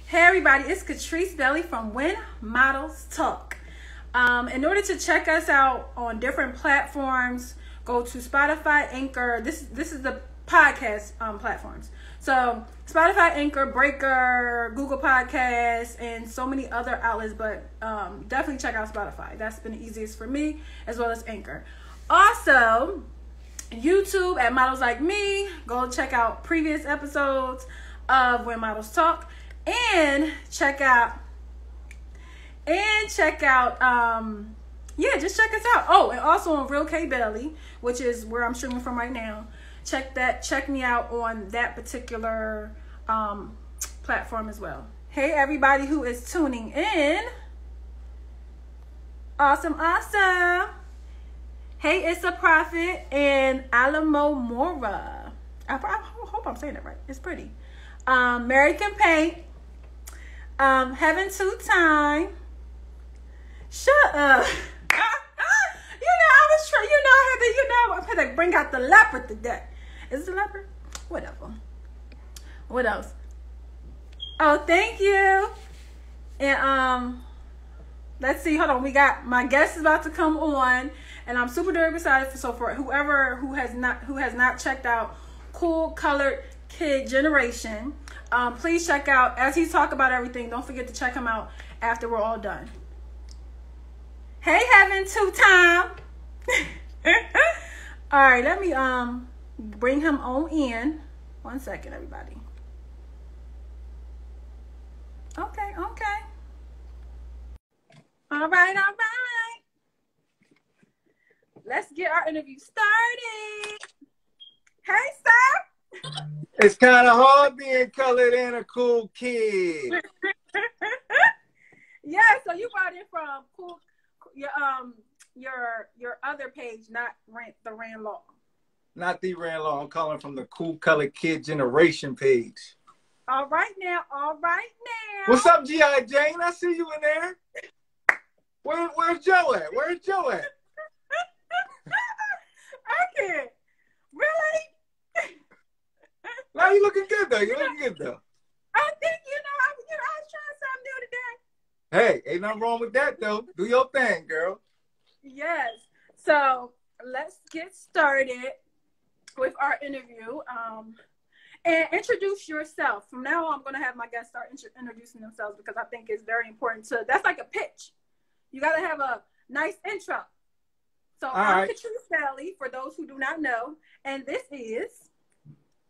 Hey everybody, it's Catrice Belly from When Models Talk. In order to check us out on different platforms, go to Spotify, Anchor. This is the podcast platforms. So Spotify, Anchor, Breaker, Google Podcasts, and so many other outlets. But definitely check out Spotify. That's been the easiest for me, as well as Anchor. Also, YouTube at Models Like Me. Go check out previous episodes of When Models Talk. And check out, just check us out. Oh, and also on Real K Belly, which is where I'm streaming from right now. Check me out on that particular platform as well. Hey, everybody who is tuning in. Awesome. Hey, it's a Prophet and Alamo Mora. I hope I'm saying that right. It's pretty. Mary Can Paint. Heaven 2 Time. Shut up. I had to bring out the leopard today. Is it the leopard? Whatever. What else? Oh, thank you. And let's see. Hold on. We got my guest is about to come on, and I'm super duper excited for whoever who has not checked out Kool Kolored Kid Generation. Please check out, as he talk about everything, don't forget to check him out after we're all done. Hey, Heaven 2 Time. All right, let me bring him on in. 1 second, everybody. Okay. All right. Let's get our interview started. Hey, sir. It's kind of hard being colored and a cool kid. Yeah, so you brought it from your other page, not the Rand Law. Not the Rand Law. I'm calling from the Kool Kolored Kid Generation page. All right now. What's up, G.I. Jane? I see you in there. Where's Joe at? I can't. Really? Now you looking good though. I think I was trying something new today. Hey, ain't nothing wrong with that though. Do your thing, girl. Yes. So let's get started with our interview. And introduce yourself. From now on, I'm going to have my guests start introducing themselves because I think it's very important that's like a pitch. You got to have a nice intro. So I'm Catrice Belly, for those who do not know, and this is.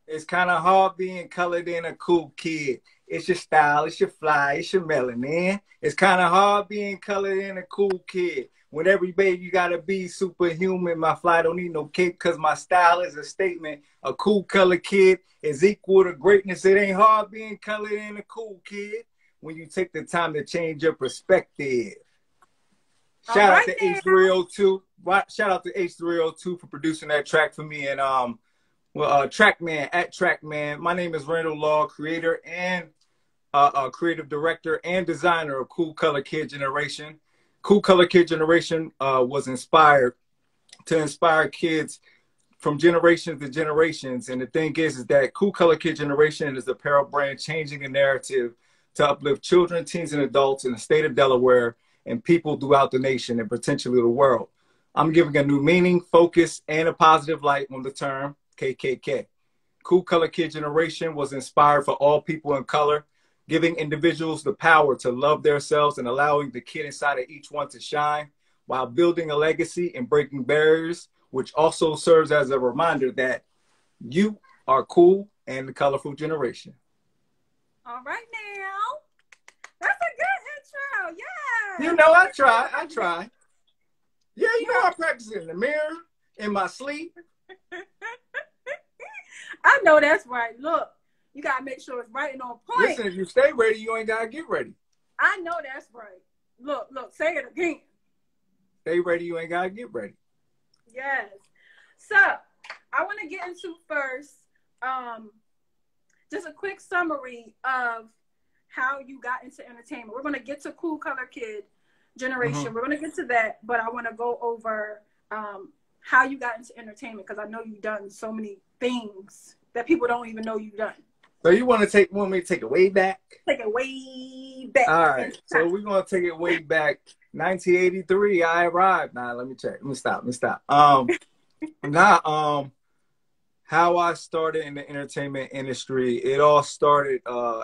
It's kind of hard being colored in a cool kid. It's your style, it's your fly, it's your melanin. It's kind of hard being colored in a cool kid. When every baby you gotta be superhuman. My fly don't need no cape because my style is a statement. A cool colored kid is equal to greatness. It ain't hard being colored in a cool kid when you take the time to change your perspective. Shout out to H302. Shout out to H302 for producing that track for me. And Trackman. My name is Randall Law, creator and creative director and designer of Kool Kolored Kid Generation. Kool Kolored Kid Generation was inspired to inspire kids from generations to generations. And the thing is that Kool Kolored Kid Generation is the apparel brand changing the narrative to uplift children, teens, and adults in the state of Delaware and people throughout the nation and potentially the world. I'm giving a new meaning, focus, and a positive light on the term KKK. Kool Kolored Kid Generation was inspired for all people in color, giving individuals the power to love themselves and allowing the kid inside of each one to shine while building a legacy and breaking barriers, which also serves as a reminder that you are cool and the colorful generation. All right now. That's a good intro. Yeah. You know, I try. Yeah, you know I practice in the mirror, in my sleep. I know that's right. Look, you got to make sure it's right and on point. Listen, if you stay ready, you ain't got to get ready. I know that's right. Look, say it again. Stay ready, you ain't got to get ready. Yes. So, I want to get into first just a quick summary of how you got into entertainment. We're going to get to Kool Kolored Kid Generation. Mm-hmm. We're going to get to that, but I want to go over how you got into entertainment because I know you've done so many things that people don't even know you've done. So you want me to take it way back? Take it way back. All right. So we're going to take it way back. 1983, I arrived. Nah, let me check. Let me stop. How I started in the entertainment industry, it all started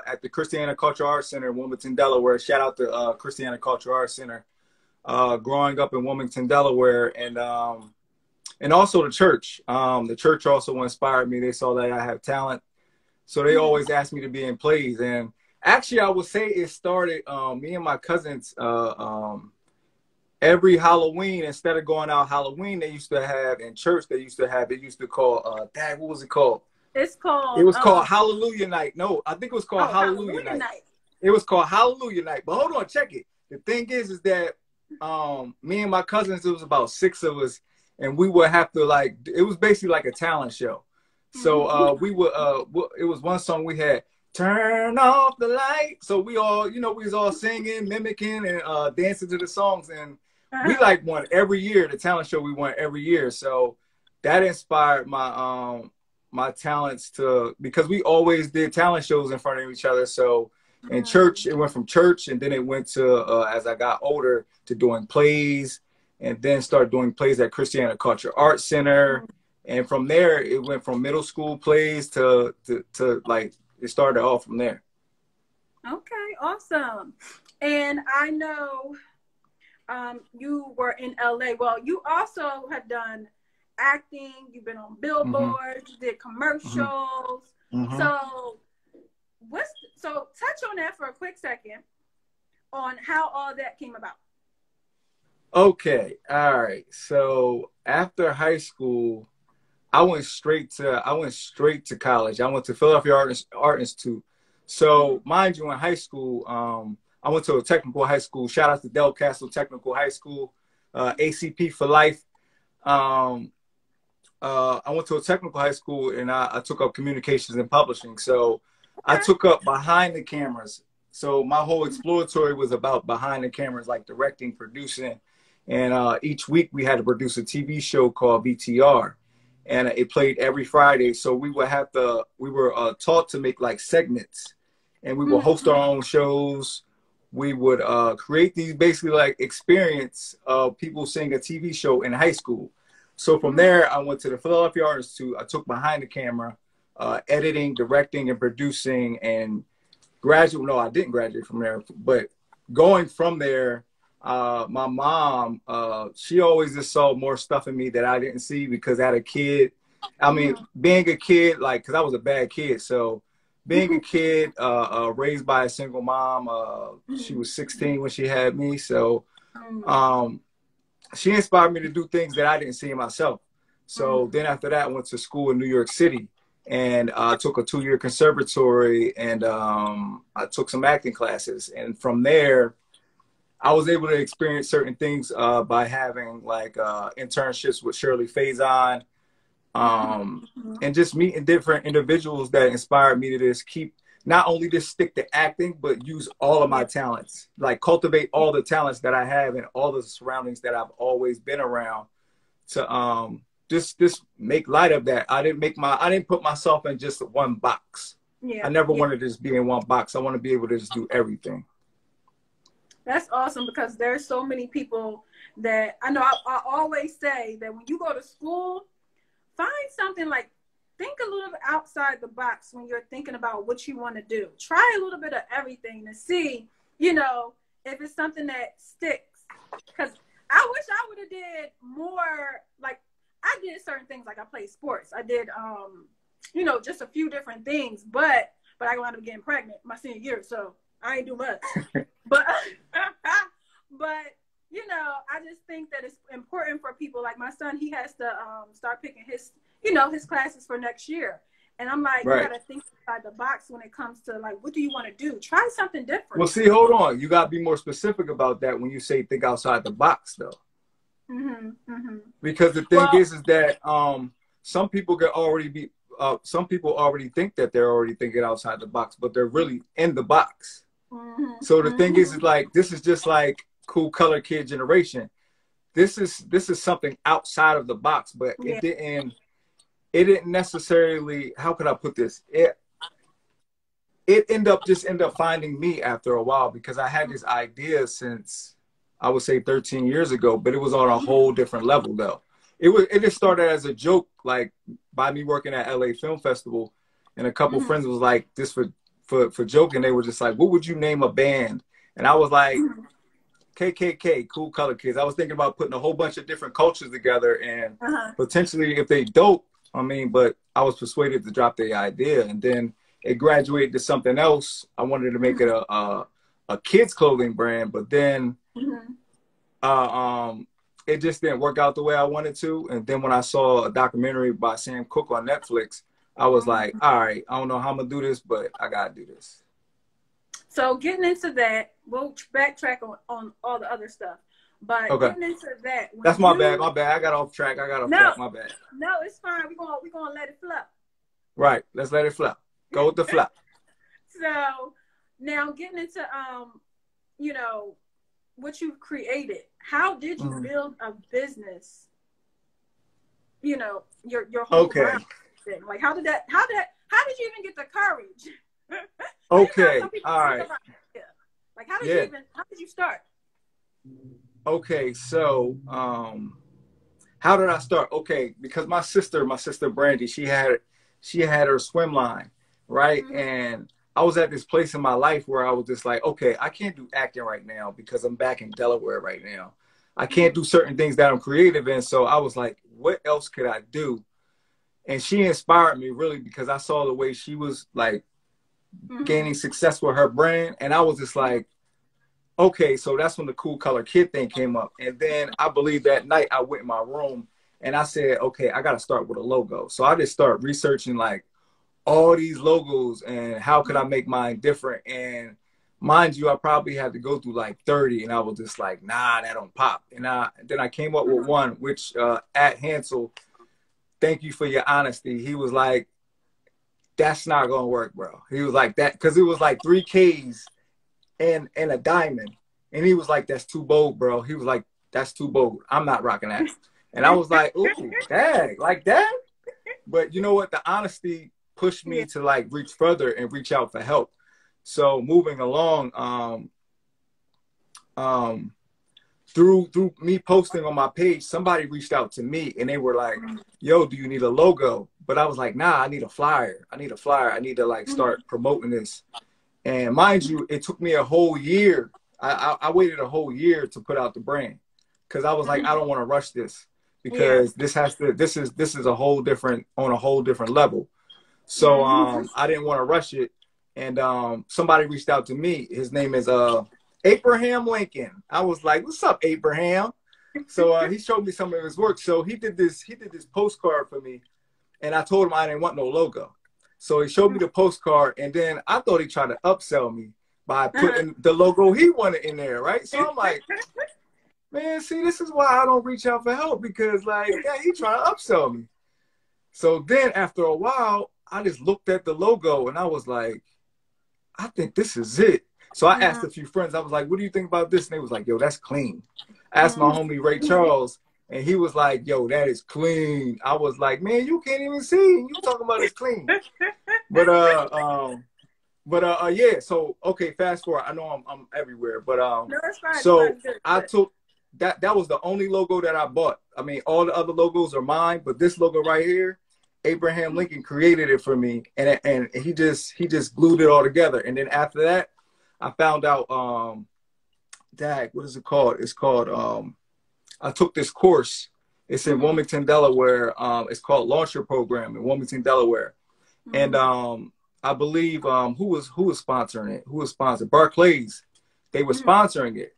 at the Christiana Cultural Arts Center in Wilmington, Delaware. Shout out to Christiana Cultural Arts Center. Growing up in Wilmington, Delaware, and also the church. The church also inspired me. They saw that I have talent, so they always asked me to be in plays. And actually, I would say it started me and my cousins. Every Halloween, instead of going out Halloween, they used to have in church. They used to call Dad. What was it called? It's called. It was called Hallelujah Night. No, I think it was called Hallelujah Night. It was called Hallelujah Night. But hold on, check it. The thing is that me and my cousins, it was about 6 of us, and we would have to it was basically like a talent show. So we would it was one song we had, turn off the light. So we all, we was all singing, mimicking, and dancing to the songs, and we won every year. The talent show we won every year. So that inspired my my talents because we always did talent shows in front of each other. So in church, it went from church, and then it went to as I got older to doing plays, and then started doing plays at Christiana Cultural Arts Center. And from there, it went from middle school plays to it started off from there. Okay, awesome. And I know you were in LA. Well, you also have done acting. You've been on billboards. You did commercials. So touch on that for a quick second on how all that came about. Okay. All right. So after high school, I went straight to college. I went to Philadelphia Art Institute. So mind you, in high school, I went to a technical high school. Shout out to Del Castle Technical High School, ACP for life. I went to a technical high school, and I took up communications and publishing. So I took up behind the cameras. So my whole exploratory was about behind the cameras, like directing, producing. And each week we had to produce a TV show called BTR. And it played every Friday. So we were taught to make segments, and we would host our own shows. We would create these basically experience of people seeing a TV show in high school. So from there, I went to the Philadelphia Art Institute. I took behind the camera, editing, directing, and producing, and graduate. No, I didn't graduate from there. But going from there, my mom, she always just saw more stuff in me that I didn't see because as a kid, being a kid, because I was a bad kid. So being a kid, raised by a single mom, she was 16 when she had me. So she inspired me to do things that I didn't see in myself. So then after that, I went to school in New York City, and I took a 2-year conservatory, and I took some acting classes. And from there, I was able to experience certain things by having internships with Shirley Faison, and just meeting different individuals that inspired me to just not only just stick to acting, but use all of my talents, cultivate all the talents that I have and all the surroundings that I've always been around to just make light of that. I didn't put myself in just one box. I never wanted to just be in one box. I want to be able to just do everything. That's awesome, because there's so many people that I know. I always say that when you go to school, find something think a little bit outside the box when you're thinking about what you want to do. Try a little bit of everything to see, if it's something that sticks. Because I wish I would have did more. I did certain things, I played sports. I did, just a few different things. But I wound up getting pregnant my senior year, so I ain't do much. But I just think that it's important for people. Like my son, he has to start picking his classes for next year. And I'm like, you gotta think outside the box when it comes to what do you want to do? Try something different. Well, see, hold on. You gotta be more specific about that when you say think outside the box, though. Because the thing is that some people already think that they're already thinking outside the box, but they're really in the box. So the thing is this is just like Kool Kolored Kid Generation. This is something outside of the box, but it didn't necessarily, how could I put this? it ended up finding me after a while, because I had this idea since, I would say, 13 years ago, but it was on a whole different level though. It just started as a joke, like by me working at LA Film Festival, and a couple friends was like, this for joking, they were just like, what would you name a band? And I was like, KKK, Kool Kolored Kids. I was thinking about putting a whole bunch of different cultures together, and potentially, if they dope, I mean, but I was persuaded to drop the idea, and then it graduated to something else. I wanted to make it a kids clothing brand, but then it just didn't work out the way I wanted to. And then when I saw a documentary by Sam Cooke on Netflix, I was like, all right, I don't know how I'm gonna do this, but I gotta do this. So getting into that, we'll backtrack on all the other stuff. But getting into that, that's my bad. My bad. I got off track. My bad. No, it's fine. We're gonna let it flow. Right. Let's let it flow. Go with the flow. So now getting into you know, what you've created. How did you build a business? You know, your whole thing. Like how did you even get the courage? Okay. All right. Like how did you start? Okay, so how did I start? Okay, because my sister Brandy, she had her swim line, right? And I was at this place in my life where I was just like, okay, I can't do acting right now because I'm back in Delaware right now. I can't do certain things that I'm creative in. So I was like, what else could I do? And she inspired me really, because I saw the way she was like gaining success with her brand. And I was just like, okay, so that's when the Kool Kolored Kid thing came up. And then I believe that night I went in my room and I said, okay, I got to start with a logo. So I just started researching like all these logos and how could I make mine different. And mind you, I probably had to go through like 30, and I was just like, nah, that don't pop. And then I came up with one, which at Hansel, thank you for your honesty. He was like, that's not going to work, bro. He was like that, because it was like 3 Ks and a diamond. And he was like, that's too bold, bro. He was like, that's too bold. I'm not rocking that. And I was like, ooh, dang, like that? But you know what? The honesty pushed me to like reach further and reach out for help. So moving along, through me posting on my page, somebody reached out to me and they were like, yo, do you need a logo? But I was like, nah, I need a flyer. I need to like start promoting this. And mind you, it took me a whole year. I waited a whole year to put out the brand, because I was like, I don't want to rush this, because this is a whole different, on a whole different level. So I didn't want to rush it. And somebody reached out to me. His name is Abraham Lincoln. I was like, what's up, Abraham? So he showed me some of his work. So he did this postcard for me, and I told him I didn't want no logo. So he showed me the postcard, and then I thought he tried to upsell me by putting the logo he wanted in there, right? So I'm like, man, see, this is why I don't reach out for help, because like, yeah, he trying to upsell me. So then after a while, I just looked at the logo and I was like, I think this is it. So I asked a few friends, I was like, what do you think about this? And they was like, yo, that's clean. I asked my homie Ray Charles, and he was like, yo, that is clean. I was like, man, you can't even see. You talking about it's clean. But yeah, so okay, fast forward. I know I'm everywhere, but no, that's fine. So I took that was the only logo that I bought. I mean, all the other logos are mine, but this logo right here, Abraham Lincoln created it for me, and he just glued it all together. And then after that, I found out what is it called? It's called I took this course. It's in Wilmington, Delaware. It's called Launcher Program in Wilmington, Delaware. And I believe who was sponsoring it? Who was sponsored? Barclays. They were sponsoring it.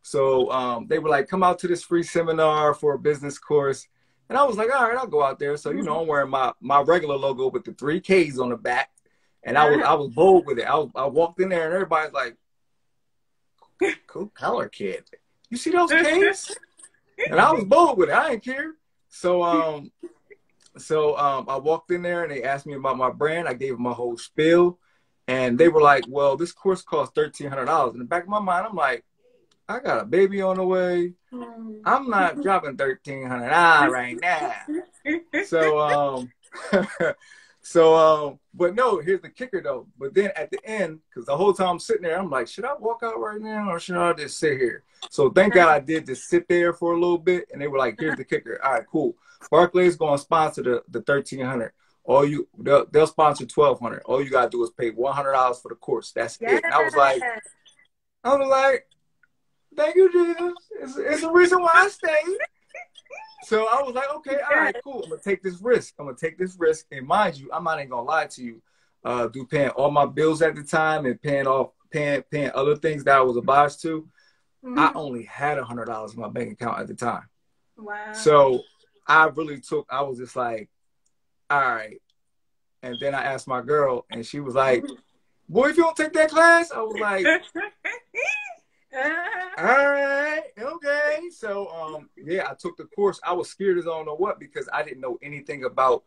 So they were like, come out to this free seminar for a business course. And I was like, all right, I'll go out there. So, you know, I'm wearing my regular logo with the 3 Ks on the back. And I was bold with it. I walked in there and everybody's like, Kool Kolored Kid. You see those Ks? And I was bold with it. I didn't care. So I walked in there and they asked me about my brand. I gave them my whole spiel. And they were like, well, this course costs $1,300. In the back of my mind, I'm like, I got a baby on the way. I'm not dropping $1,300 right now. So So, but no, here's the kicker though. But then at the end, because the whole time I'm sitting there, I'm like, should I walk out right now or should I just sit here? So thank God I did just sit there for a little bit. And they were like, here's the kicker. All right, cool. Barclays going to sponsor the 1,300. They'll sponsor 1,200. All you got to do is pay $100 for the course. That's it. And I was like, thank you, Jesus. It's the reason why I stayed. So I was like, okay, all right, cool. I'm gonna take this risk. And mind you, I'm not even gonna lie to you. Through paying all my bills at the time and paying other things that I was obliged to, I only had $100 in my bank account at the time. Wow. So I was just like, all right. And then I asked my girl, and she was like, boy, if you don't take that class, I was like, all right, okay. So, yeah, I took the course. I was scared as I don't know what because I didn't know anything about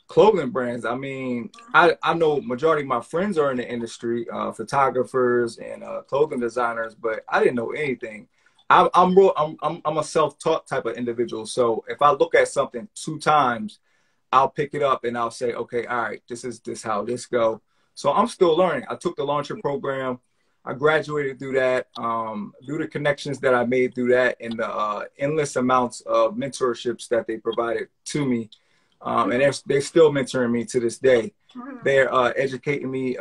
clothing brands. I mean, I know majority of my friends are in the industry, photographers and clothing designers, but I didn't know anything. I'm a self-taught type of individual. So if I look at something 2 times, I'll pick it up and I'll say, okay, all right, this is how this go. So I'm still learning. I took the launcher program. I graduated through that, through the connections that I made through that and the endless amounts of mentorships that they provided to me. And they're still mentoring me to this day. They're educating me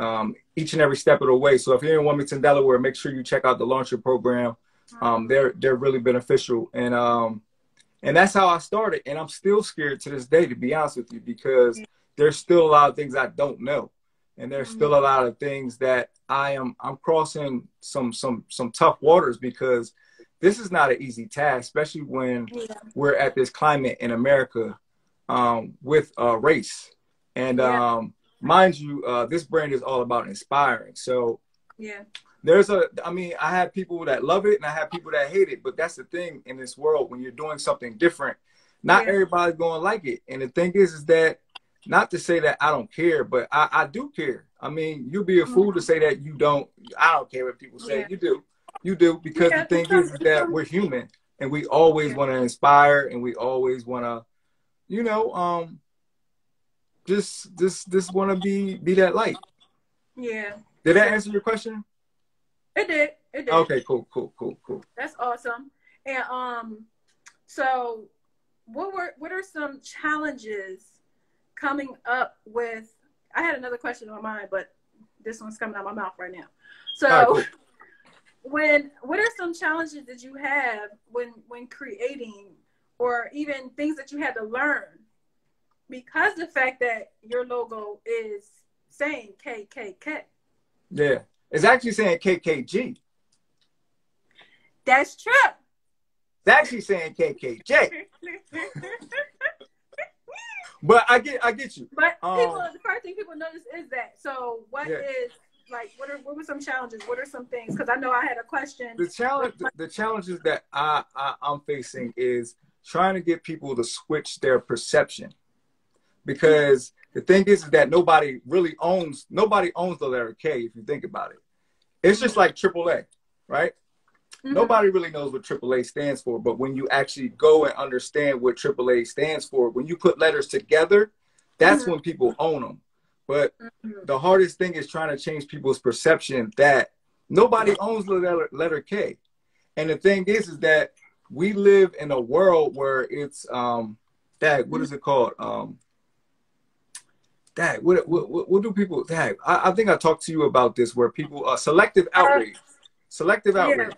each and every step of the way. So if you're in Wilmington, Delaware, make sure you check out the launcher program. They're really beneficial. And that's how I started. And I'm still scared to this day, to be honest with you, because there's still a lot of things I don't know. And there's still a lot of things that I'm crossing some tough waters because this is not an easy task, especially when we're at this climate in America with race. And mind you, this brand is all about inspiring. So I have people that love it and I have people that hate it. But that's the thing in this world, when you're doing something different, not everybody's going to like it. And the thing is that, not to say that I don't care, but I do care. I mean, you'd be a fool to say that you don't. I don't care what people say. You do. You do. Because the thing is that we're human and we always want to inspire and we always want to, you know, just want to be that light. Yeah. Did that answer your question? It did. It did. Okay, cool. That's awesome. And so what are some challenges coming up with? I had another question on my mind, but this one's coming out of my mouth right now. So right, cool. What are some challenges that you have when creating, or even things that you had to learn because the fact that your logo is saying KKK? Yeah, it's actually saying KKG. That's true. It's actually saying KKJ. But I get you. But the first thing people notice is that. So what were some challenges? What are some things? Because I know I had a question. The challenges that I'm facing is trying to get people to switch their perception. Because the thing is that nobody owns the letter K if you think about it. It's just like AAA, right? Nobody really knows what AAA stands for, but when you actually go and understand what AAA stands for, when you put letters together, that's when people own them. But the hardest thing is trying to change people's perception that nobody owns the letter K. And the thing is that we live in a world where it's what is it called? What do people? I think I talked to you about this, where people selective outrage. Selective outrage.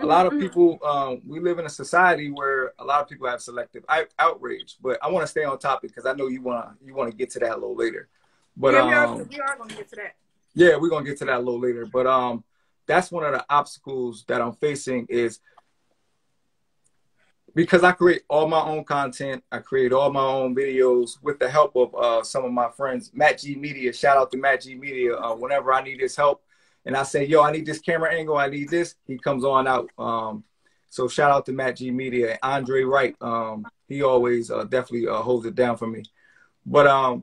A lot of people, we live in a society where a lot of people have selective outrage. But I want to stay on topic because I know you want to get to that a little later. But we are going to get to that. Yeah, we're going to get to that a little later. But that's one of the obstacles that I'm facing is because I create all my own content. I create all my own videos with the help of some of my friends, Matt G Media. Shout out to Matt G Media. Whenever I need his help, and I say, yo, I need this camera angle, I need this, he comes on out. So shout out to Matt G Media. And Andre Wright, he always definitely holds it down for me. But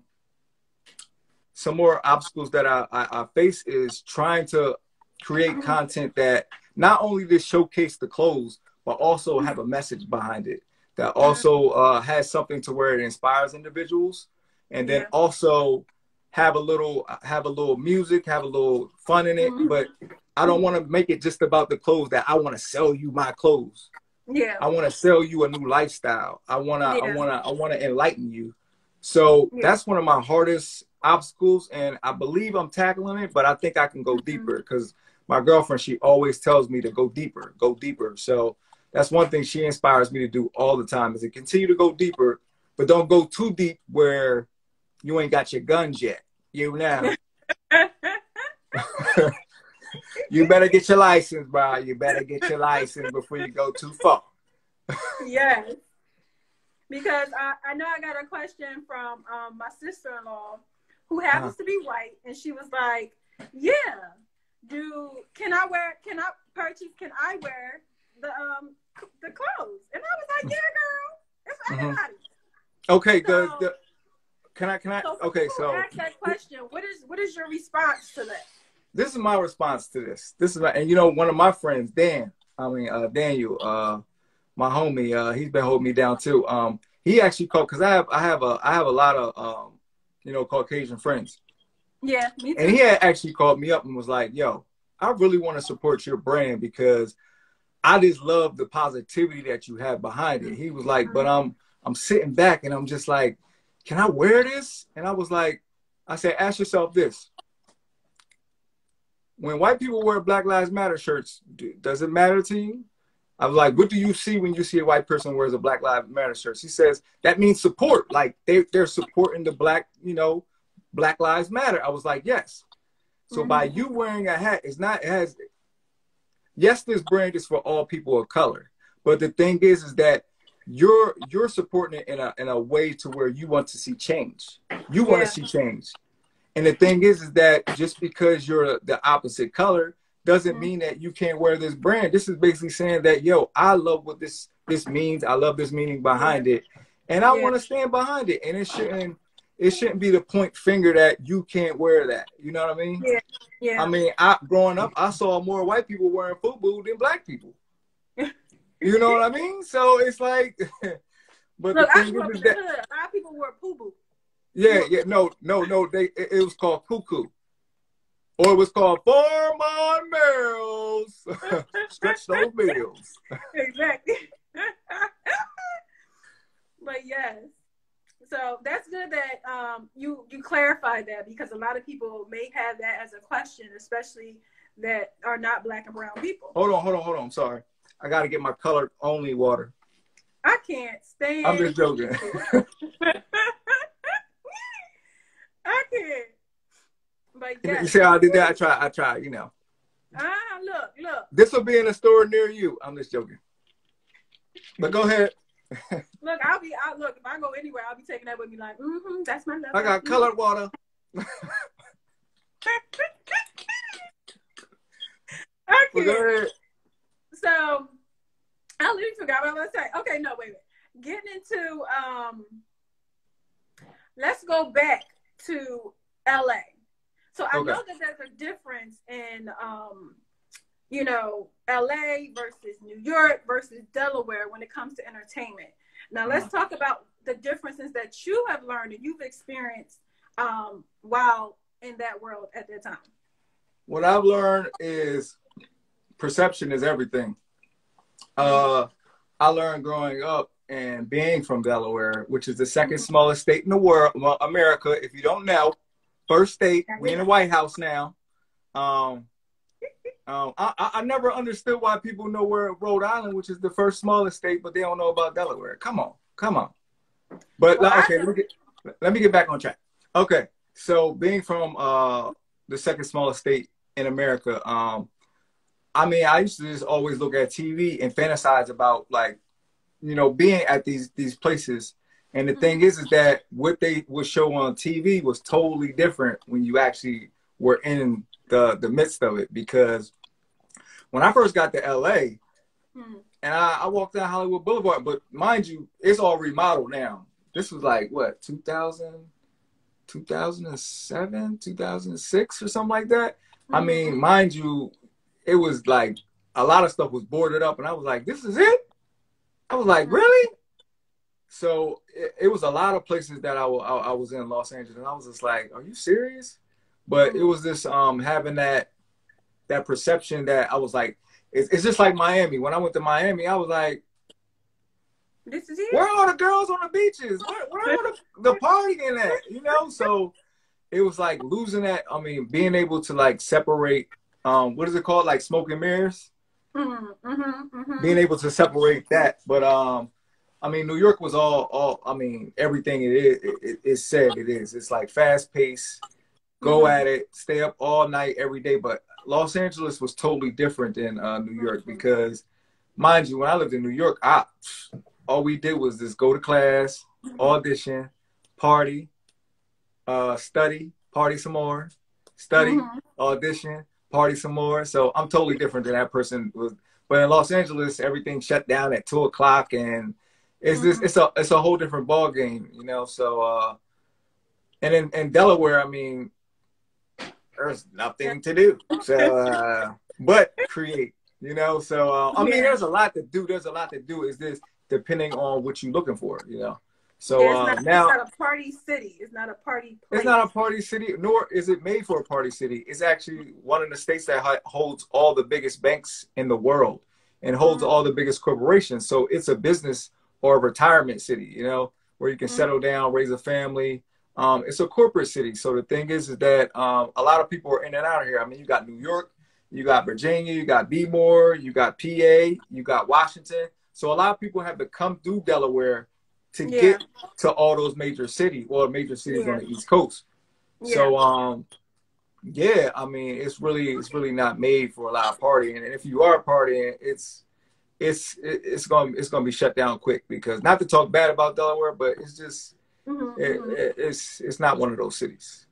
some more obstacles that I face is trying to create content that not only just showcase the clothes, but also have a message behind it that also has something to where it inspires individuals. and then also have a little music, have a little fun in it. But I don't want to make it just about the clothes that I want to sell you my clothes. Yeah. I want to sell you a new lifestyle. I want to enlighten you. So that's one of my hardest obstacles, and I believe I'm tackling it, but I think I can go deeper because my girlfriend, she always tells me to go deeper, go deeper. So that's one thing she inspires me to do all the time, is to continue to go deeper, but don't go too deep where you ain't got your guns yet. You know. You better get your license, bro. You better get your license before you go too far. Yes. Because I know I got a question from my sister-in-law who happens to be white, and she was like, yeah, can I wear the clothes? And I was like, yeah, girl, it's for everybody. Okay, so, can I so so ask that question. What is your response to that? This is my response to this. And you know, one of my friends, Daniel, my homie, he's been holding me down too. He actually called, because I have a lot of Caucasian friends. Yeah, me too. And he had actually called me up and was like, yo, I really want to support your brand because I just love the positivity that you have behind it. He was like, but I'm sitting back and I'm just like, can I wear this? And I said, ask yourself this. When white people wear Black Lives Matter shirts, does it matter to you? I was like, what do you see when you see a white person wears a Black Lives Matter shirt? She says, that means support. Like they're supporting the Black Lives Matter. I was like, yes. So by you wearing a hat, yes, this brand is for all people of color. But the thing is that you're supporting it in a way to where you want to see change. You want to see change. And the thing is that just because you're the opposite color doesn't mean that you can't wear this brand. This is basically saying that, yo, I love what this means. I love this meaning behind it. And I want to stand behind it. And it shouldn't be the point finger that you can't wear that. You know what I mean? Yeah. Yeah. I mean, growing up, I saw more white people wearing FUBU than black people. You know what I mean? So it's like, but look, the thing is that a lot of people wear FUBU. Yeah, no. It was called cuckoo. Or it was called Farm on Mills. Stretch those bills. Exactly. But yes. So that's good that you clarified that, because a lot of people may have that as a question, especially that are not Black and brown people. Hold on. I'm sorry. I got to get my colored only water. I can't stand. I'm just joking. I can't. But yes. You see how I did that? I try, you know. Look. This will be in a store near you. I'm just joking. But go ahead. Look, if I go anywhere, I'll be taking that with me like, that's my love. I got colored water. I can't. Well, go ahead. So, I literally forgot what I was going to say. Okay, no, wait. Getting into, let's go back to LA. So I know that there's a difference in, LA versus New York versus Delaware when it comes to entertainment. Now let's talk about the differences that you have learned and you've experienced while in that world at that time. What I've learned is perception is everything. I learned growing up and being from Delaware, which is the second smallest state in the world, well, America, if you don't know. First state, we in the White House now. I never understood why people know where Rhode Island, which is the first smallest state, but they don't know about Delaware. Come on. But okay, let me get back on track. Okay, so being from the second smallest state in America, I used to just always look at TV and fantasize about being at these places. And the thing is that what they would show on TV was totally different when you actually were in the midst of it. Because when I first got to LA, and I walked down Hollywood Boulevard, but mind you, it's all remodeled now. This was 2007, 2006 or something like that. I mean, mind you, it was like a lot of stuff was boarded up, and I was like, this is it? I was like, really? So it was a lot of places that I was in Los Angeles, and I was just like, "Are you serious?" But it was this having that perception that I was like, it's just like Miami. When I went to Miami, I was like, "This is it. Where are all the girls on the beaches? Where are the partying at?" You know, so it was like losing that. I mean, being able to like separate. What is it called? Like smoke and mirrors. Being able to separate that, but I mean, New York was all. I mean, everything it said it is. It's like fast paced, go at it, stay up all night every day. But Los Angeles was totally different than New York because, mind you, when I lived in New York, all we did was just go to class, audition, party, study, party some more, study, audition, party some more. So I'm totally different than that person was. But in Los Angeles, everything shut down at 2:00, and it's a whole different ball game, you know. So and in Delaware, I mean, there's nothing to do. So but create, you know. So I mean, there's a lot to do. There's a lot to do. Is this depending on what you're looking for, you know? So now it's not a party city. It's not a party place. It's not a party city, nor is it made for a party city. It's actually one of the states that holds all the biggest banks in the world and holds all the biggest corporations. So it's a business or a retirement city, you know, where you can settle down, raise a family. It's a corporate city. So the thing is that a lot of people are in and out of here. I mean, you got New York, you got Virginia, you got B-More, you got PA, you got Washington. So a lot of people have to come through Delaware to get to all those major cities on the East Coast. So I mean, it's really not made for a lot of partying. And if you are partying, it's gonna be shut down quick, because not to talk bad about Delaware, but it's just it's not one of those cities.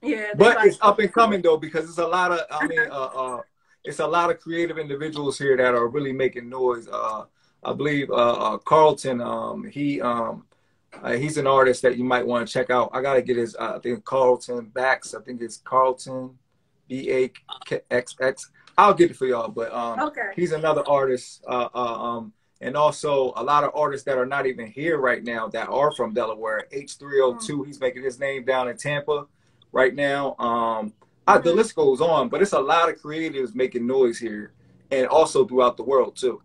Yeah, but it's up and coming though, because it's a lot of it's a lot of creative individuals here that are really making noise. I believe Carlton, he's an artist that you might want to check out. I gotta get his I think Carlton Bax. I think it's Carlton BAXX. I'll get it for y'all, but he's another artist. And also a lot of artists that are not even here right now that are from Delaware. H302, he's making his name down in Tampa right now. The list goes on, but it's a lot of creatives making noise here, and also throughout the world too.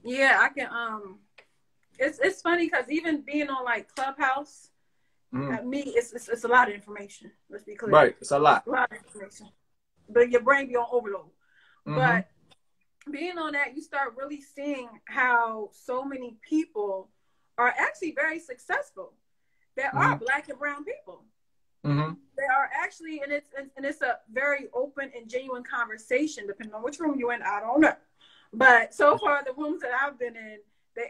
Yeah, I can. It's funny because even being on like Clubhouse, me, it's a lot of information. Let's be clear. Right, it's a lot. A lot of information, but your brain be on overload. But being on that, you start really seeing how so many people are actually very successful. There are Black and brown people. They are actually, and it's a very open and genuine conversation, depending on which room you're in. I don't know. But so far, the rooms that I've been in,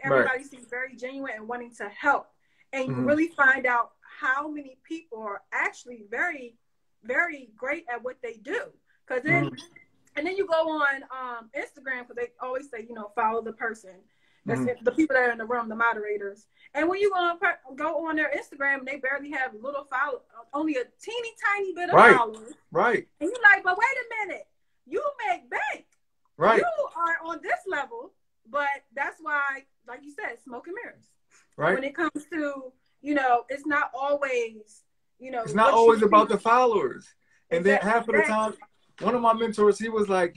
everybody seems very genuine and wanting to help. And you really find out how many people are actually very, very great at what they do. Because then, and then you go on Instagram, because they always say, you know, follow the person. That's the people that are in the room, the moderators. And when you go on their Instagram, they barely have little followers, only a teeny tiny bit of followers. Right. And you're like, but wait a minute, you make bank. Right. You are on this level, but that's why, like you said, smoke and mirrors. Right. When it comes to, you know, it's not always, you know, it's not always about the followers. And then half of the time, one of my mentors, he was like,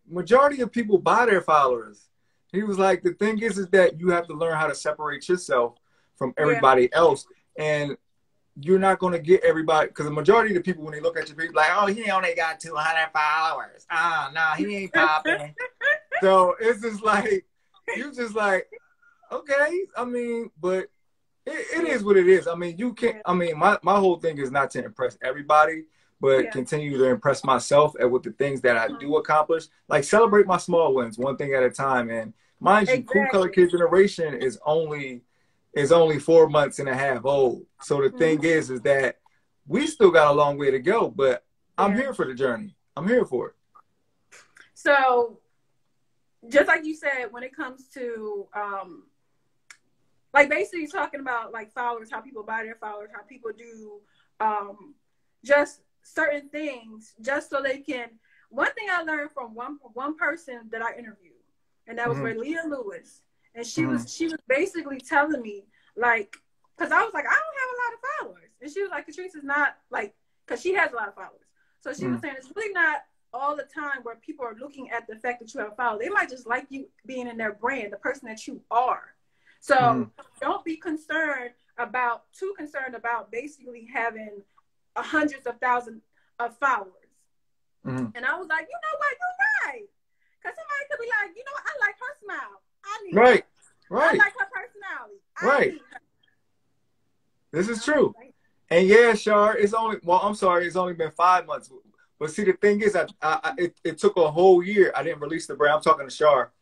majority of people buy their followers. He was like, the thing is that you have to learn how to separate yourself from everybody else. And you're not going to get everybody, because the majority of the people, when they look at you, like, oh, he only got 200 followers. No, he ain't popping. So it's just like, you just like, okay. I mean, but it is what it is. I mean, you can't, I mean, my whole thing is not to impress everybody, but continue to impress myself at what the things that I do accomplish. Like, celebrate my small wins, one thing at a time. And mind you, Kool Kolored Kid Generation is only 4 months and a half old. So the thing is that we still got a long way to go, but I'm here for the journey. I'm here for it. So just like you said, when it comes to, like basically talking about like followers, how people buy their followers, how people do just certain things just so they can, one thing I learned from one person that I interviewed, and that was Leah Lewis. and she was basically telling me, like, because I was like, I don't have a lot of followers, and she was like, Catrice is not like, because she has a lot of followers, so she was saying it's really not all the time where people are looking at the fact that you have a follower. They might just like you being in their brand, the person that you are. So don't be too concerned about basically having hundreds of thousands of followers. And I was like, you know what, you're right. Because somebody could be like, you know what, I like her smile. I need her. I like her personality. I need her. This is true. And yeah, Shar, it's only been 5 months. But see, the thing is, it took a whole year. I didn't release the brand. I'm talking to Shar.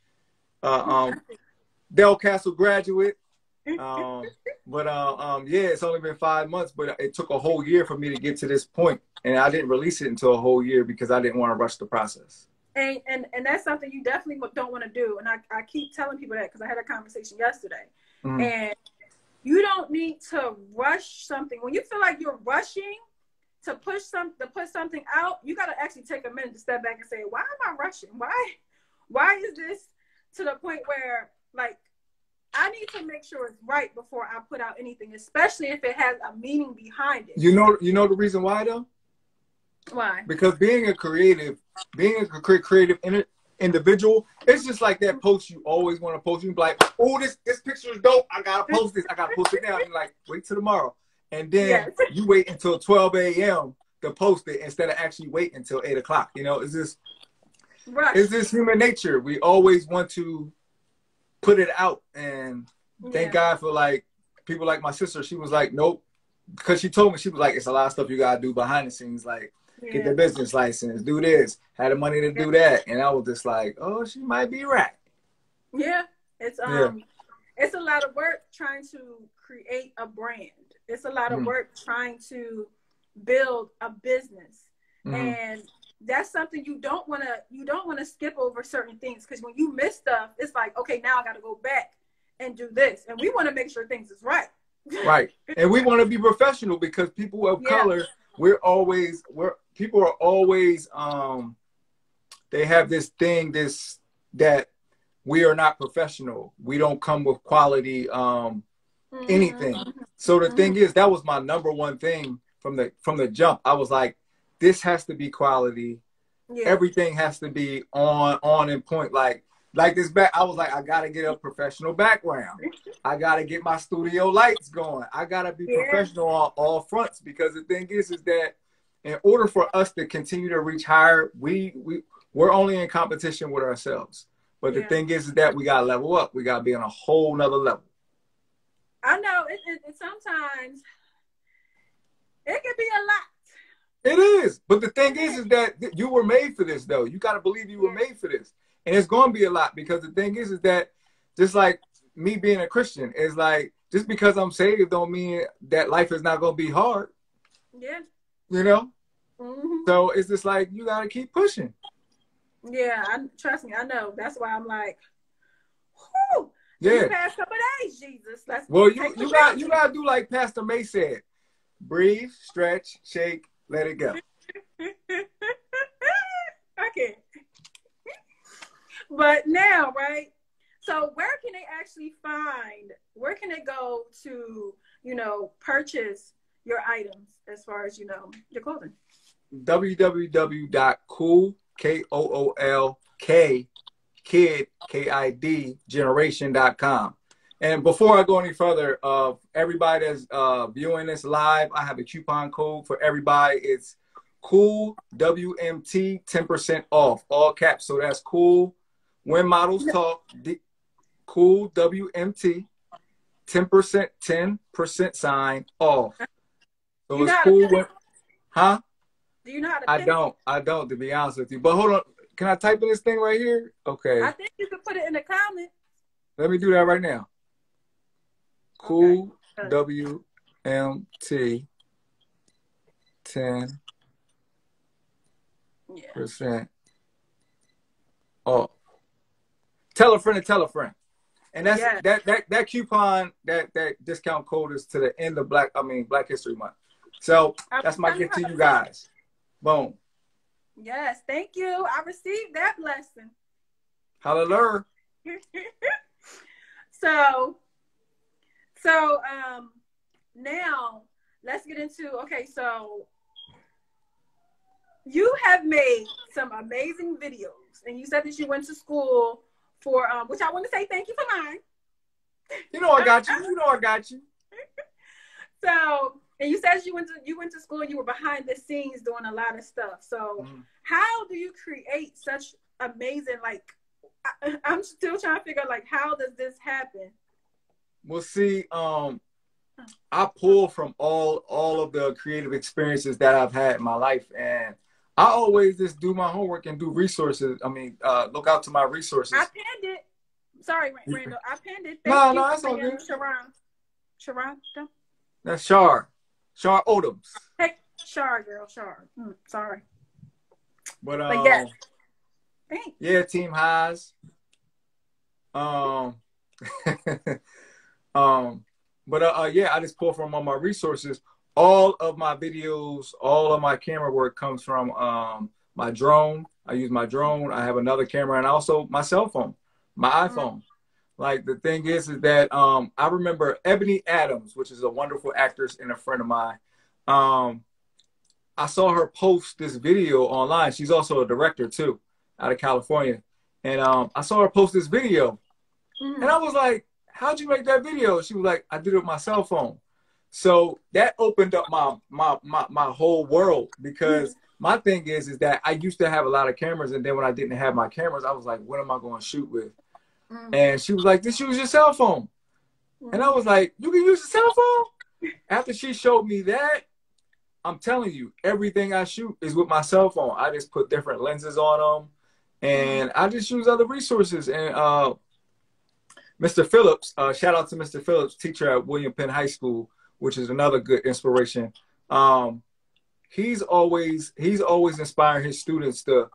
Del Castle graduate. Yeah, it's only been 5 months, but it took a whole year for me to get to this point. And I didn't release it until a whole year because I didn't want to rush the process. And that's something you definitely don't want to do. And I keep telling people that because I had a conversation yesterday. And you don't need to rush something. When you feel like you're rushing to put something out, you got to actually take a minute to step back and say, why am I rushing? Why is this to the point where, like, I need to make sure it's right before I put out anything, especially if it has a meaning behind it. You know the reason why, though? Why? Because being a creative individual, it's just like that post you always want to post. You be like, oh, this picture is dope. I got to post this. I got to post it now. And you're like, wait till tomorrow. And then you wait until 12 a.m. to post it instead of actually wait until 8 o'clock. You know, it's this human nature. We always want to put it out. And thank God for, like, people like my sister. She was like, nope. Because she told me, she was like, it's a lot of stuff you got to do behind the scenes. Like, get the business license, do this, had the money to do that. And I was just like, oh, she might be right. Yeah. It's a lot of work trying to create a brand. It's a lot of work trying to build a business. And that's something you don't want to skip over certain things, because when you miss stuff, it's like, okay, now I got to go back and do this. And we want to make sure things is right. Right. And we want to be professional, because people of color, people are always they have this thing that we are not professional. We don't come with quality anything. So the thing is, that was my number one thing from the jump. I was like, this has to be quality. Everything has to be on and point. Like this back, I was like, I gotta get a professional background. I gotta get my studio lights going. I gotta be professional on all fronts, because the thing is that in order for us to continue to reach higher, we're only in competition with ourselves. But the thing is that we gotta level up. We gotta be on a whole nother level. I know it sometimes it can be a lot. It is. But the thing is that you were made for this, though. You got to believe you were made for this. And it's going to be a lot, because the thing is that just like me being a Christian, is like, just because I'm saved don't mean that life is not going to be hard. Yeah. You know? So it's just like, you got to keep pushing. Yeah. Trust me, I know. That's why I'm like, whew. Yeah. These past couple of days, Jesus. You got to do like Pastor May said. Breathe, stretch, shake, let it go. Okay. But now, right? So where can they go to, purchase your items as far as, your clothing? www.kool, Koolk, kid, KID, generation.com. And before I go any further, everybody that's viewing this live, I have a coupon code for everybody. It's Kool WMT 10% off, all caps. So that's cool. When models talk, Kool WMT 10% sign off. So it's cool. Huh? Do you know how to? I don't, to be honest with you. But hold on, can I type in this thing right here? Okay. I think you can put it in the comments. Let me do that right now. Kool WMT 10% off. Tell a friend to tell a friend. And that's that coupon, that discount code is to the end of Black History Month. So that's my gift to you guys. Boom. Yes, thank you. I received that blessing. Hallelujah. So, so now let's get into, okay, so you have made some amazing videos, and you said that you went to school for, which I want to say thank you for mine. You know I got you. You know I got you. So, and you said you went to school and you were behind the scenes doing a lot of stuff. So, how do you create such amazing, like, I'm still trying to figure out, like, how does this happen? Well, see, I pull from all of the creative experiences that I've had in my life, and I always just do my homework and do resources. I mean, look out to my resources. I penned it. Sorry, Randall. I penned it. No, that's all good. Sharon. That's Shar Odoms. Hey, Shar, girl, Shar. Sorry. But yes. Thanks. Yeah, Team Highs. Yeah, I just pull from all my resources. All of my videos, all of my camera work comes from my drone. I use my drone. I have another camera, and also my cell phone, my iPhone. Like, the thing is that I remember Ebony Adams, which is a wonderful actress and a friend of mine. I saw her post this video online. She's also a director too, out of California. And I saw her post this video, and I was like, "How'd you make that video?" She was like, "I did it with my cell phone." So that opened up my whole world, because my thing is that I used to have a lot of cameras, and then when I didn't have my cameras, I was like, what am I going to shoot with? And she was like, just use your cell phone. And I was like, you can use your cell phone? After she showed me that, I'm telling you, everything I shoot is with my cell phone. I just put different lenses on them, and I just use other resources. And Mr. Phillips, shout out to Mr. Phillips, teacher at William Penn High School, which is another good inspiration. He's always inspiring his students to,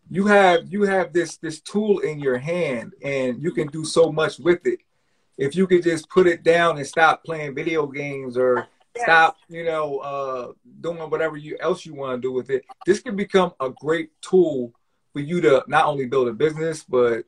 you have this tool in your hand, and you can do so much with it. If you could just put it down and stop playing video games, or stop, doing whatever else you want to do with it, this can become a great tool for you to not only build a business, but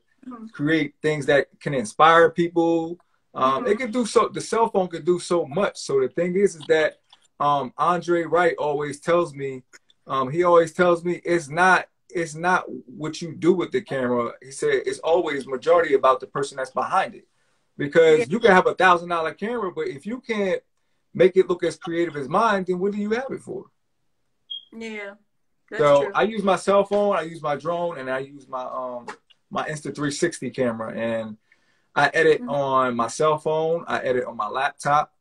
create things that can inspire people. It can do so. The cell phone can do so much. So the thing is that Andre Wright always tells me, it's not what you do with the camera. He said it's always majority about the person that's behind it, because you can have $1,000 camera, but if you can't make it look as creative as mine, then what do you have it for? Yeah. So true. I use my cell phone, I use my drone, and I use my my Insta360 camera, and I edit on my cell phone, I edit on my laptop,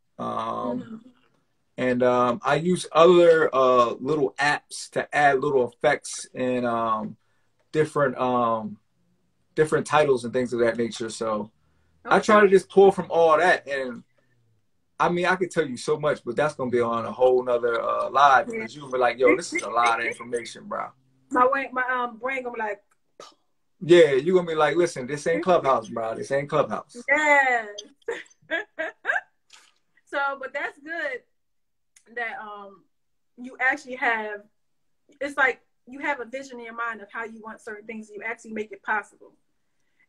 and I use other little apps to add little effects and different titles and things of that nature. So I try to just pull from all that, and I mean, I could tell you so much, but that's gonna be on a whole nother live, because you're gonna be like, yo, this is a lot of information, bro. My brain gonna be like, yeah, you're gonna be like, listen, this ain't Clubhouse, bro. This ain't Clubhouse. Yes. So, but that's good that you actually have, it's like you have a vision in your mind of how you want certain things, and you actually make it possible.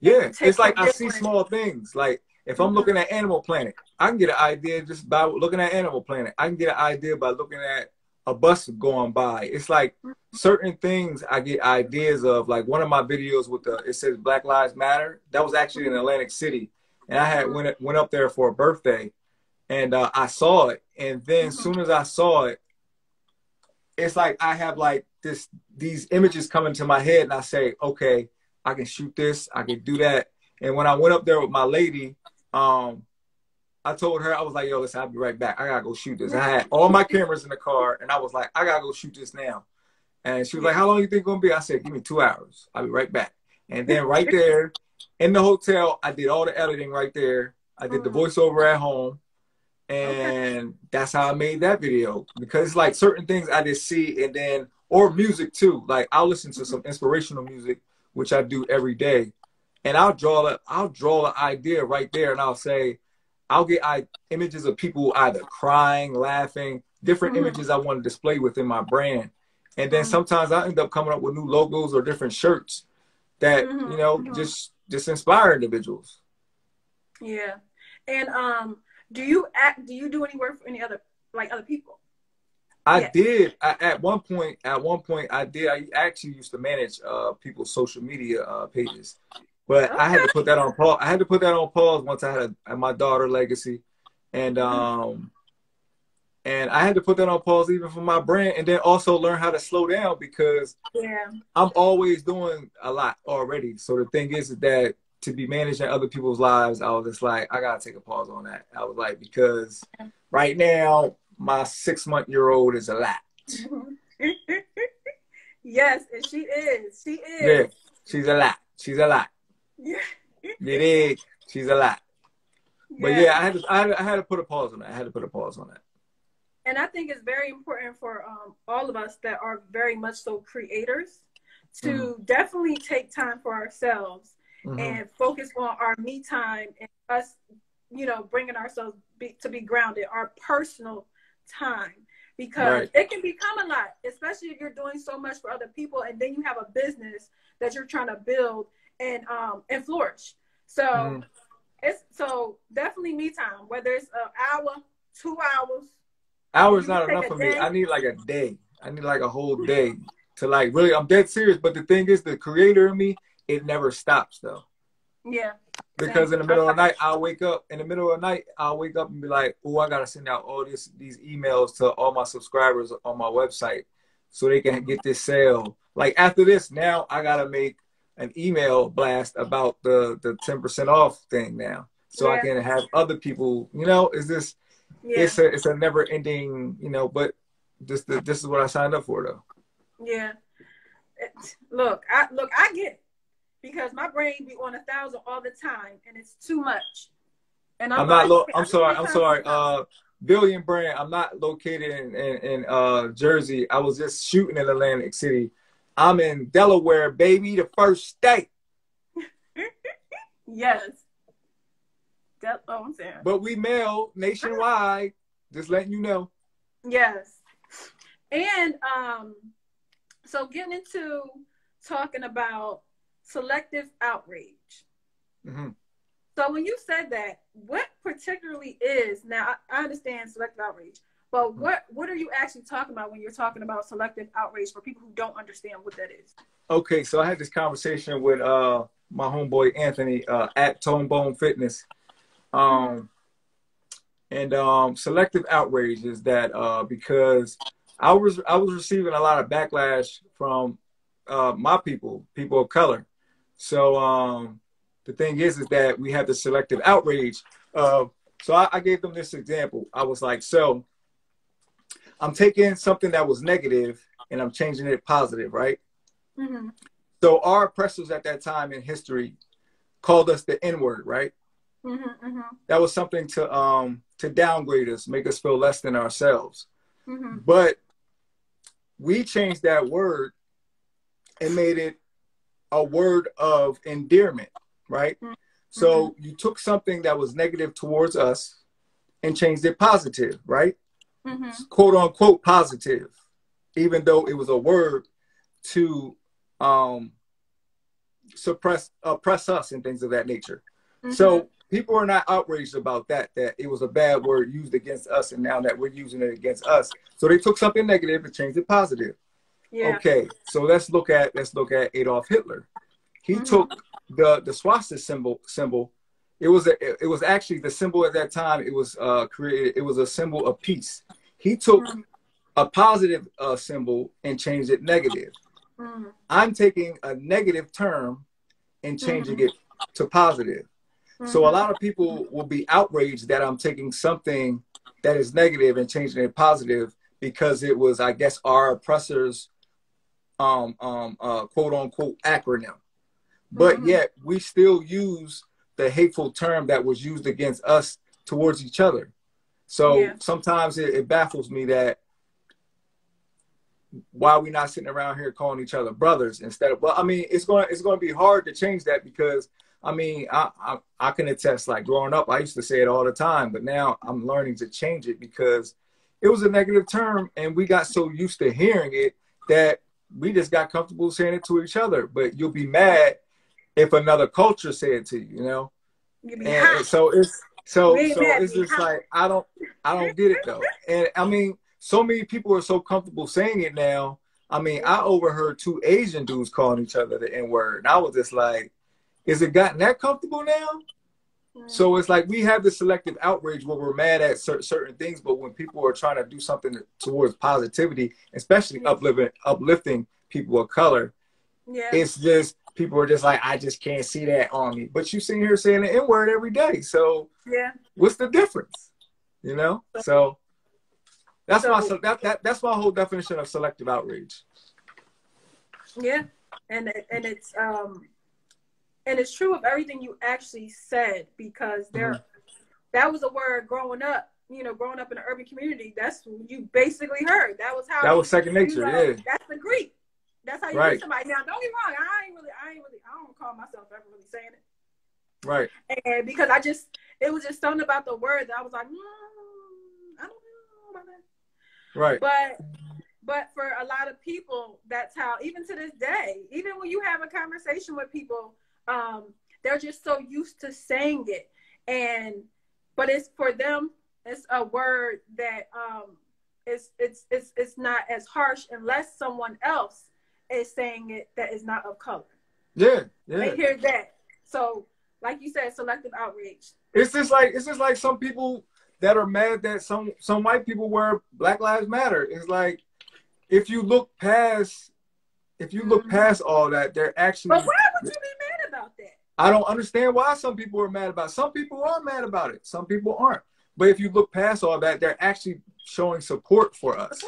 Yeah, it's like I see small things. Like, if I'm looking at Animal Planet, I can get an idea just by looking at Animal Planet. I can get an idea by looking at a bus going by. It's like certain things I get ideas of. Like, one of my videos with it says Black Lives Matter. That was actually in Atlantic City, and I had went up there for a birthday, and I saw it. And then as soon as I saw it, it's like I have like these images come into my head, and I say, okay, I can shoot this, I can do that. And when I went up there with my lady, I told her, I was like, yo, listen, I'll be right back. I gotta go shoot this. I had all my cameras in the car, and I was like, I gotta go shoot this now. And she was like, how long you think it's gonna be? I said, give me 2 hours. I'll be right back. And then right there in the hotel, I did all the editing right there. I did the voiceover at home. And that's how I made that video. Because it's like certain things I just see, and then, or music too. Like, I'll listen to some inspirational music, which I do every day. And I'll draw an idea right there, and I'll say, I'll get images of people either crying, laughing, different images I want to display within my brand. And then sometimes I end up coming up with new logos or different shirts that, just inspire individuals. Yeah. And do you do any work for any other, like, other people? I Yes. did. At one point, I did. I actually used to manage people's social media pages, but I had to Okay. put that on pause. I had to put that on pause once I had my daughter Legacy, and Hmm. and I had to put that on pause even for my brand, and then also learn how to slow down because Yeah. I'm always doing a lot already. So the thing is that to be managing other people's lives, I was just like, I gotta take a pause on that. I was like, because right now my 6-month-old is a lot. Yes, and she is. She Yeah, is. she's a lot. She's a lot. Yeah. It is. She's a lot. But yeah, Yes. I had to put a pause on that. I had to put a pause on that. And I think it's very important for all of us that are very much so creators Mm-hmm. to definitely take time for ourselves Mm-hmm. and focus on our me time and us, bringing ourselves to be grounded, our personal time, because Right. it can become a lot, especially if you're doing so much for other people and then you have a business that you're trying to build and flourish. So Mm-hmm. so definitely me time, whether it's an hour, 2 hours, if Hours you can not take enough a for me. day. I need like a day. I need like a whole day to like really. I'm dead serious. But the thing is, the creator in me, it never stops though. Yeah, same. Because in the middle of the night, I'll wake up. In the middle of the night, I'll wake up and be like, "Oh, I gotta send out all these emails to all my subscribers on my website, so they can get this sale." Like after this, now I gotta make an email blast about the 10% off thing now, so I Yeah, can have other people. You know, is this? yeah, It's a never ending. You know, but this is what I signed up for though. yeah. I get it because my brain be on 1,000 all the time, and it's too much. And I'm I'm not. like, okay, I'm I just sorry. need I'm time to sorry. myself. Billion Brand. I'm not located in Jersey. I was just shooting in Atlantic City. I'm in Delaware, baby, the first state. Yes, that's all I'm saying. But we mail nationwide. Just letting you know. Yes, and so getting into talking about selective outrage. Mm-hmm. So when you said that, what particularly is now? I understand selective outrage, but what are you actually talking about when you're talking about selective outrage for people who don't understand what that is? Okay, so I had this conversation with my homeboy Anthony at Tone Bone Fitness. Mm-hmm. And selective outrage is that because I was receiving a lot of backlash from my people of color. So the thing is that we have the selective outrage. So I gave them this example. I was like, so I'm taking something that was negative and I'm changing it positive, right? Mm-hmm. So our oppressors at that time in history called us the N word, right? Mm-hmm. Mm-hmm. That was something to downgrade us, make us feel less than ourselves. Mm-hmm. But we changed that word and made it a word of endearment, right? Mm-hmm. So you took something that was negative towards us and changed it positive, right? Mm-hmm. Quote unquote positive, even though it was a word to um, oppress us and things of that nature. Mm-hmm. So people are not outraged about that it was a bad word used against us, and now that we're using it against us. So they took something negative and changed it positive. Yeah. Okay, so let's look at Adolf Hitler. He Mm-hmm. took the swastika symbol. It was actually the symbol at that time. It was created. It was a symbol of peace. He took Mm-hmm. a positive symbol and changed it negative. Mm-hmm. I'm taking a negative term and changing Mm-hmm. it to positive. So a Mm-hmm. lot of people will be outraged that I'm taking something that is negative and changing it positive because it was, I guess, our oppressors' quote unquote acronym. But Mm-hmm. yet we still use the hateful term that was used against us towards each other. So Yeah. sometimes it baffles me that why are we not sitting around here calling each other brothers instead of, well, I mean, it's going to be hard to change that because I mean, I can attest, like growing up, I used to say it all the time, but now I'm learning to change it because it was a negative term and we got so used to hearing it that we just got comfortable saying it to each other. But you'll be mad if another culture say it to you, you know? You be And hot. so it's We ain't mad, it's be just hot. like I don't get it though. And I mean, so many people are so comfortable saying it now. I mean, I overheard 2 Asian dudes calling each other the N-word. And I was just like, is it gotten that comfortable now? So it's like we have the selective outrage where we're mad at certain things, but when people are trying to do something towards positivity, especially uplifting people of color, it's just people are just like, I just can't see that on me. But you sitting here saying the N-word every day, so what's the difference? You know? So that's that's my whole definition of selective outrage. Yeah, and it's true of everything you actually said, because that was a word growing up. You know, growing up in an urban community, that's what you basically heard. That was how that was second nature. That's the Greek. That's how you do somebody. Now, don't get me wrong. I don't call myself ever really saying it. Right. And because it was just something about the word that I was like, I don't know about that. Right. But for a lot of people, that's how, even to this day, even when you have a conversation with people, they're just so used to saying it. But it's for them, it's a word that it's not as harsh unless someone else is saying it that is not of color. Yeah. They hear that. So, like you said, selective outrage. It's just like some people that are mad that some white people wear Black Lives Matter. It's like, if you look past all that, they're actually. But why would you be mad about that? I don't understand why some people are mad about it. Some people are mad about it. Some people aren't. But if you look past all that, they're actually showing support for us.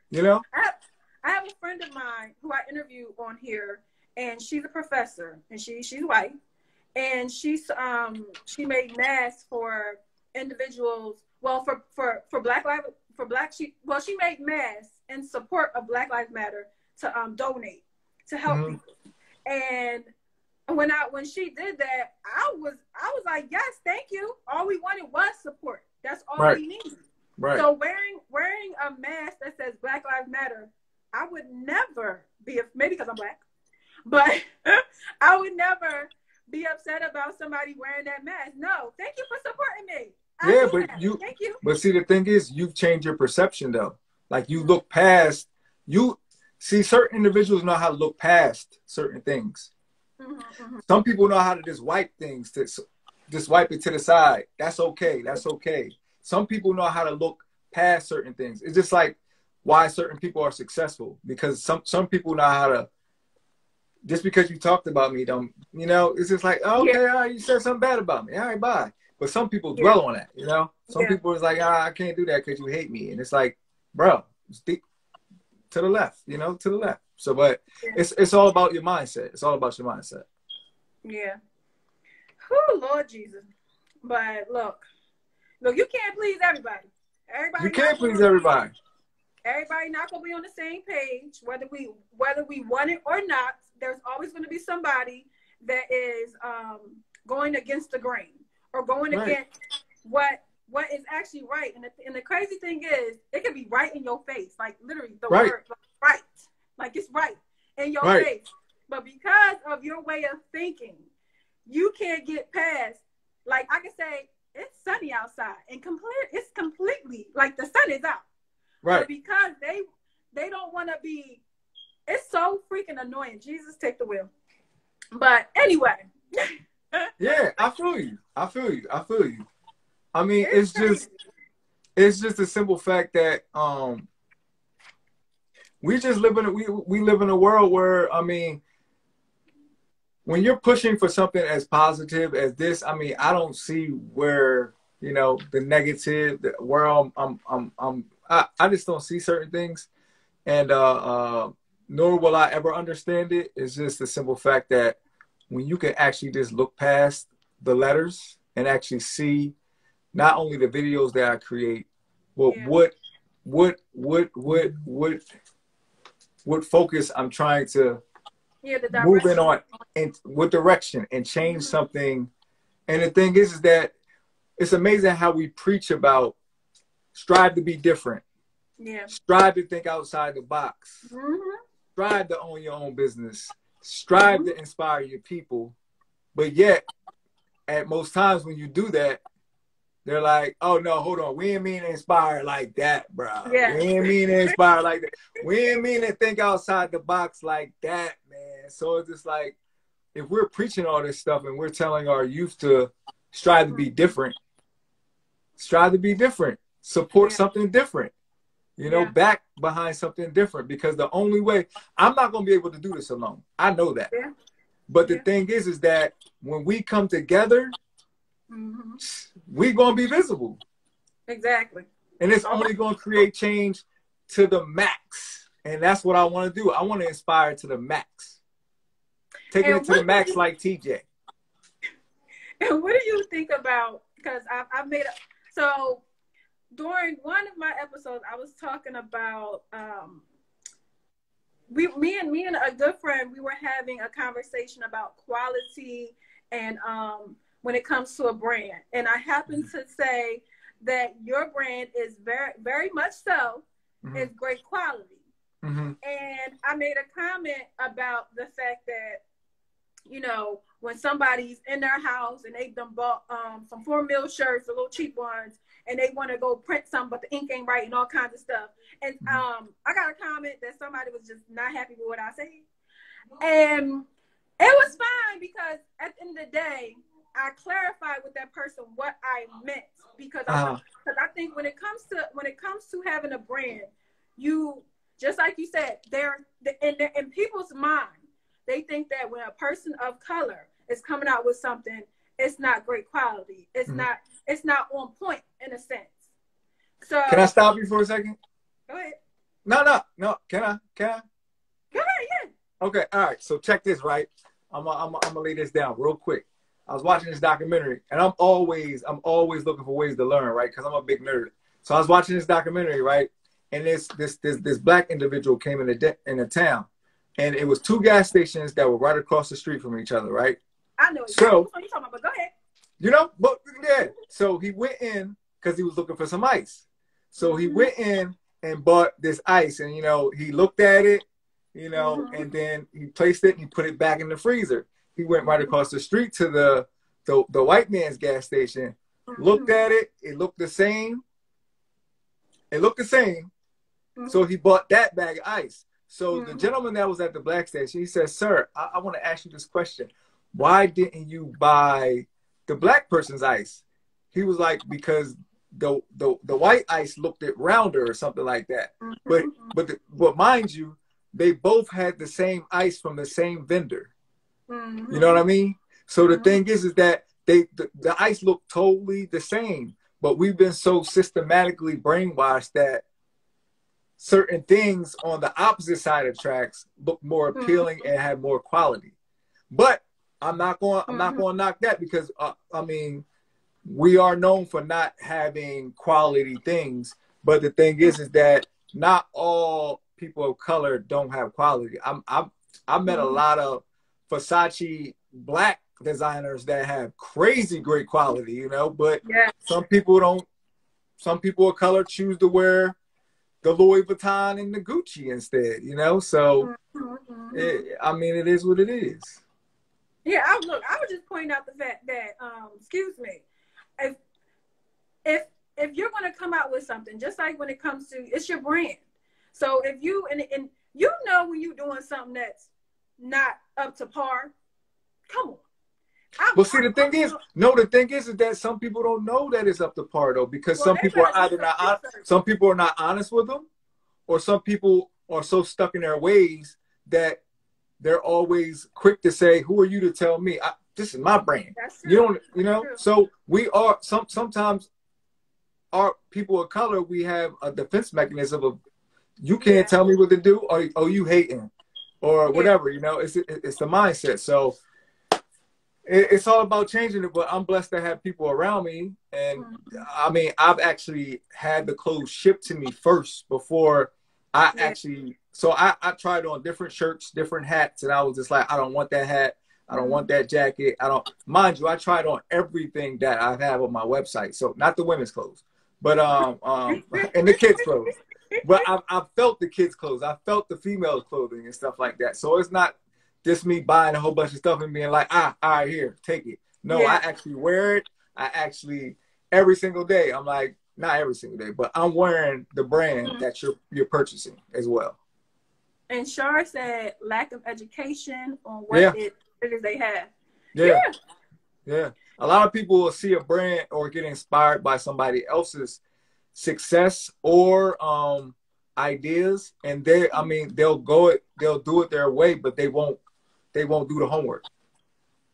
You know? I have a friend of mine who I interview on here, and she's a professor, and she's white, and she made masks for individuals. Well, for Black Lives, she made masks in support of Black Lives Matter to donate to help people. And when she did that, I was like, yes, thank you. All we wanted was support. That's all we needed. Right. So wearing a mask that says Black Lives Matter, I would never be, maybe because I'm Black, but I would never be upset about somebody wearing that mask. No, thank you for supporting me. Thank you. But see, the thing is, you've changed your perception though. Like, you look past, you see, certain individuals know how to look past certain things. Some people know how to just wipe things, just wipe it to the side. That's okay. Some people know how to look past certain things. It's just like why certain people are successful, because some people know how to, just because you talked about me, don't, you know, it's just like, oh, okay, all right, you said something bad about me. All right, bye. But some people dwell on that, you know? Some people is like, I can't do that because you hate me. And it's like, bro, stick to the left, you know, to the left. So, but it's all about your mindset. It's all about your mindset. Yeah. Oh, Lord Jesus. But look, you can't please everybody. You can't please everybody. Everybody not gonna be on the same page, whether we want it or not. There's always going to be somebody that is going against the grain or going against what is actually right. And the crazy thing is, it can be right in your face, like literally the word right, like it's right in your face. But because of your way of thinking, you can't get past. Like, I can say it's sunny outside and it's completely like the sun is out. Right. But because they don't want to be, it's so freaking annoying. Jesus, take the wheel. But anyway. Yeah, I feel you. I mean, it's just a simple fact that we live in a world where, I mean, when you're pushing for something as positive as this, I mean, I don't see where, you know, the negative, where I just don't see certain things, and nor will I ever understand it. It's just the simple fact that when you can actually just look past the letters and actually see not only the videos that I create, but what focus I'm trying to move in on, and what direction, and change something. And the thing is that it's amazing how we preach about strive to be different. Yeah. Strive to think outside the box. Strive to own your own business. Strive to inspire your people. But yet, at most times when you do that, they're like, oh no, hold on. We ain't mean to inspire like that, bro. Yeah. We ain't mean to inspire like that. We ain't mean to think outside the box like that, man. So it's just like, if we're preaching all this stuff and we're telling our youth to strive to be different, support something different, you know, back behind something different, because the only way, I'm not going to be able to do this alone. I know that. Yeah. But the thing is that when we come together, we're going to be visible. Exactly. And it's only going to create change to the max. And that's what I want to do. I want to inspire to the max. Taking it to the max like TJ. And what do you think about, because I've made so during one of my episodes, I was talking about, me and a good friend, we were having a conversation about quality and when it comes to a brand. And I happened to say that your brand is very, very much so, is great quality. And I made a comment about the fact that, you know, when somebody's in their house and they've done bought some 4 mil shirts, the little cheap ones, and they want to go print some, but the ink ain't right and all kinds of stuff. And I got a comment that somebody was just not happy with what I said. And it was fine, because at the end of the day, I clarified with that person what I meant, because I think when it comes to having a brand, you, just like you said, in people's mind, they think that when a person of color is coming out with something, it's not great quality. It's not on point in a sense. So can I stop you for a second? Go ahead. No. Can I? Go ahead, yeah. Okay, all right. So check this, right? I'm gonna lay this down real quick. I was watching this documentary, and I'm always looking for ways to learn, right? Because I'm a big nerd. So I was watching this documentary, right? And this black individual came in the town, and it was 2 gas stations that were right across the street from each other, right? I know. So what you're talking about, but go ahead. You know, but yeah. So he went in because he was looking for some ice. So he went in and bought this ice, and you know, he looked at it, you know, and then he placed it and he put it back in the freezer. He went right across the street to the white man's gas station, looked at it, it looked the same. So he bought that bag of ice. So the gentleman that was at the black station, he said, "Sir, I want to ask you this question. Why didn't you buy the black person's ice?" He was like, "Because the white ice looked it rounder or something like that." But mind you, they both had the same ice from the same vendor. You know what I mean? So the thing is that the ice looked totally the same, but we've been so systematically brainwashed that certain things on the opposite side of tracks look more appealing and have more quality. But I'm not going to knock that, because I mean, we are known for not having quality things. But the thing is that not all people of color don't have quality. I met a lot of Versace black designers that have crazy great quality, you know, but some people don't. Some people of color choose to wear the Louis Vuitton and the Gucci instead, you know. So I mean, it is what it is. Yeah, I was just pointing out the fact that excuse me, if you're going to come out with something, just like when it comes to, it's your brand. So if you and you know when you're doing something that's not up to par, come on. Well, see, the thing is that some people don't know that it's up to par, though, because some people are either not, some people are not honest with them, or some people are so stuck in their ways that they're always quick to say, "Who are you to tell me? This is my brand." You don't, you know. So we are sometimes our people of color, we have a defense mechanism of, you can't tell me what to do, or oh, you hating, or whatever. You know, it's the mindset. So it's all about changing it. But I'm blessed to have people around me, and I mean, I've actually had the clothes shipped to me first before I actually. So I tried on different shirts, different hats, and I was just like, I don't want that hat. I don't want that jacket. I don't, mind you, I tried on everything that I have on my website. So not the women's clothes, but and the kids' clothes. But I felt the kids' clothes. I felt the females' clothing and stuff like that. So it's not just me buying a whole bunch of stuff and being like, all right, here, take it. No, I actually wear it. I actually, every single day, I'm like, not every single day, but I'm wearing the brand that you're purchasing as well. And Shar said lack of education on what it is they have. Yeah. A lot of people will see a brand or get inspired by somebody else's success or ideas, and they'll do it their way, but they won't do the homework.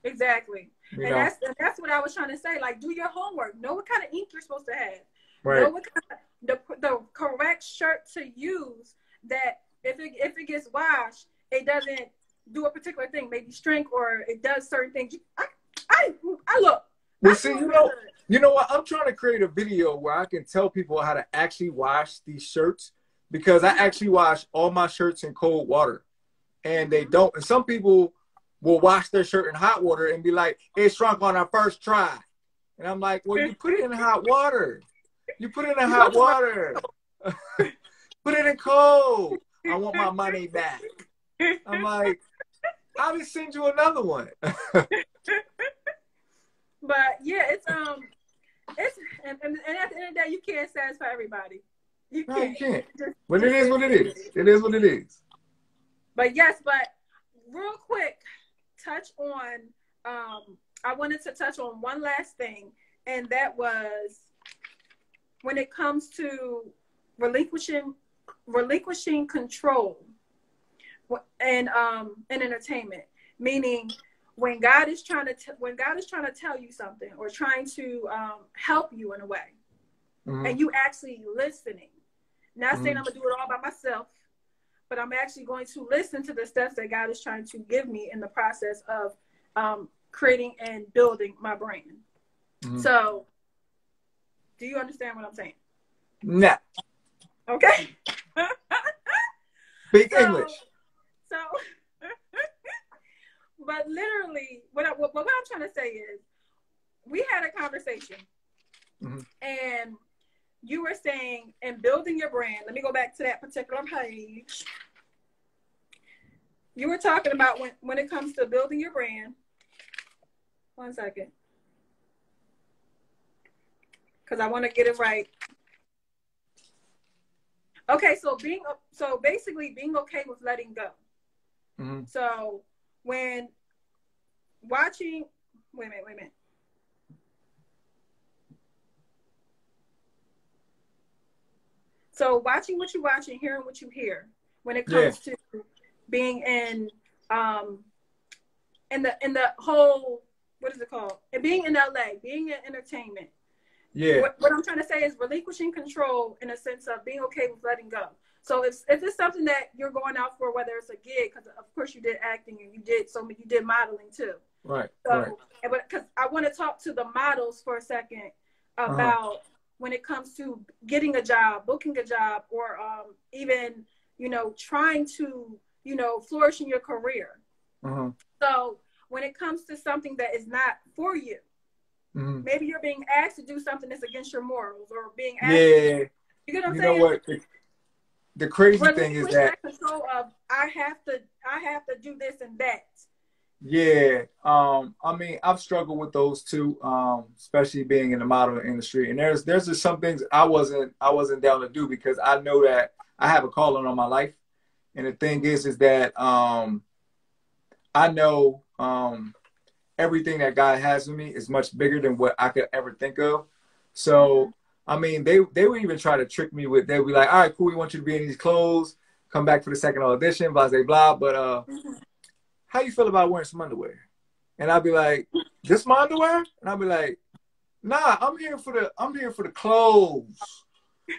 Exactly. And that's what I was trying to say. Like, do your homework. Know what kind of ink you're supposed to have. Right. Know what kind of, the correct shirt to use, that if it gets washed, it doesn't do a particular thing, maybe shrink, or it does certain things. I look. Well, see, you know what? I'm trying to create a video where I can tell people how to actually wash these shirts, because I actually wash all my shirts in cold water, and they don't. And some people will wash their shirt in hot water and be like, it shrunk on our first try. And I'm like, well, you put it in hot water. You put it in hot water. Put it in cold. I want my money back. I'm like, I'll just send you another one. But yeah, it's and at the end of the day, you can't satisfy everybody. You can't. But it is what it is. It is what it is. But yes, real quick, I wanted to touch on one last thing, and that was when it comes to relinquishing control and in entertainment, meaning when God is trying to tell you something, or trying to help you in a way, and you actually listening. Not saying I'm gonna do it all by myself, but I'm actually going to listen to the steps that God is trying to give me in the process of creating and building my brand. So, do you understand what I'm saying? Nah. Okay. Speak English. So, but literally, what I'm trying to say is, we had a conversation, and you were saying, in building your brand, let me go back to that particular page. You were talking about when it comes to building your brand. One second. Because I want to get it right. Okay, so basically being okay with letting go. So when watching, wait a minute. So watching what you watch and hearing what you hear when it comes to being in the whole, what is it called? And being in LA, being in entertainment. Yeah. What I'm trying to say is relinquishing control in a sense of being okay with letting go. So if it's something that you're going out for, whether it's a gig, because of course you did acting and you did modeling too. Right. So, because I want to talk to the models for a second about when it comes to getting a job, booking a job, or even, trying to, flourish in your career. So when it comes to something that is not for you, maybe you're being asked to do something that's against your morals, or being asked you get what I'm saying? Know what? The crazy thing is that control of I have to do this and that. Yeah. I mean, I've struggled with those too, especially being in the modeling industry. And there's just some things I wasn't down to do, because I know that I have a calling on my life. And the thing is that I know everything that God has in me is much bigger than what I could ever think of. So I mean, they would even try to trick me with, they'd be like, all right, cool, we want you to be in these clothes, come back for the second audition, blah, blah, blah. But how you feel about wearing some underwear? And I'd be like, just my underwear? And I'd be like, nah, I'm here for the clothes.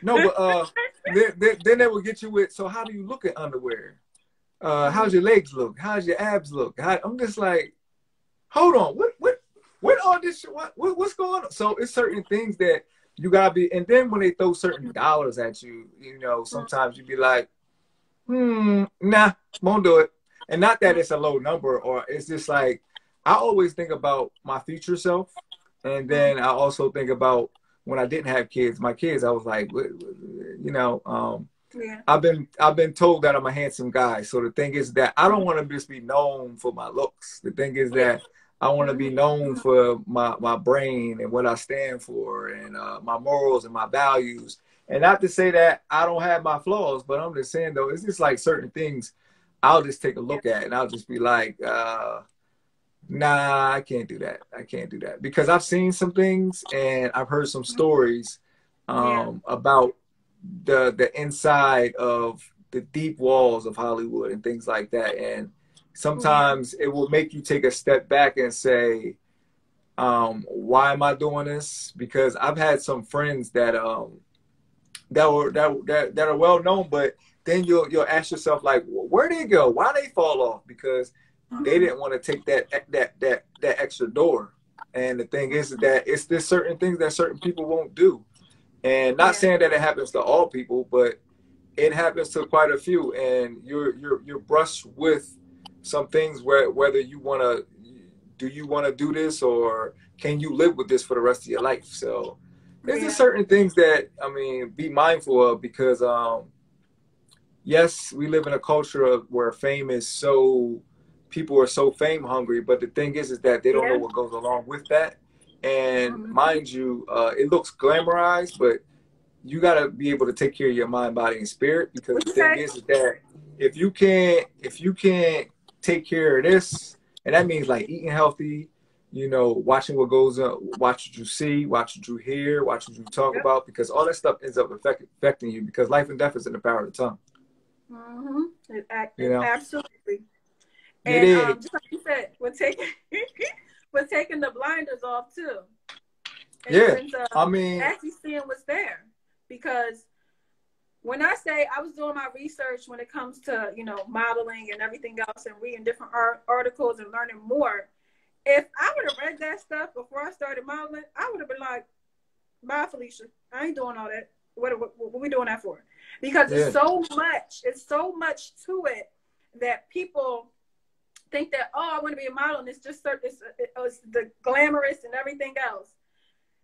No, but then they would get you with, so how do you look at underwear? How's your legs look? How's your abs look? I'm just like, hold on, what all this, what's going on? So it's certain things that you gotta be, and then when they throw certain dollars at you, sometimes you be like, nah, won't do it. And not that it's a low number, or it's just like, I always think about my future self. And then I also think about when I didn't have kids, my kids, I was like, I've been told that I'm a handsome guy. So the thing is that I don't want to just be known for my looks. The thing is that I want to be known for my brain and what I stand for, and my morals and my values. And not to say that I don't have my flaws, but I'm just saying, though, it's just like certain things I'll just take a look at and I'll just be like, nah, I can't do that. I can't do that. Because I've seen some things and I've heard some stories about the inside of the deep walls of Hollywood and things like that. And sometimes it will make you take a step back and say, why am I doing this? Because I've had some friends that that are well known, but then you'll ask yourself, like, where did they go? Why they fall off? Because they didn't want to take that extra door. And the thing is that there's certain things that certain people won't do. And not saying that it happens to all people, but it happens to quite a few. And you're brushed with some things whether you want to do this, or can you live with this for the rest of your life? So there's just certain things that, I mean, be mindful of, because yes, we live in a culture where fame is so, people are so fame hungry, but the thing is that they don't know what goes along with that. And mind you, it looks glamorized, but you got to be able to take care of your mind, body, and spirit, because the thing is that if you can't take care of this, and that means like eating healthy, you know, watching what goes on, watch what you see, watch what you hear, watch what you talk about, because all that stuff ends up affecting you, because life and death is in the power of the tongue. You know? Absolutely. And just like you said, we're taking the blinders off too. And I mean, actually seeing what's there, because when I say I was doing my research when it comes to, you know, modeling and everything else, and reading different articles and learning more, if I would have read that stuff before I started modeling, I would have been like, bye, Felicia. I ain't doing all that. What are we doing that for? Because it's so much to it that people think that, oh, I want to be a model, and it's just it's the glamorous and everything else.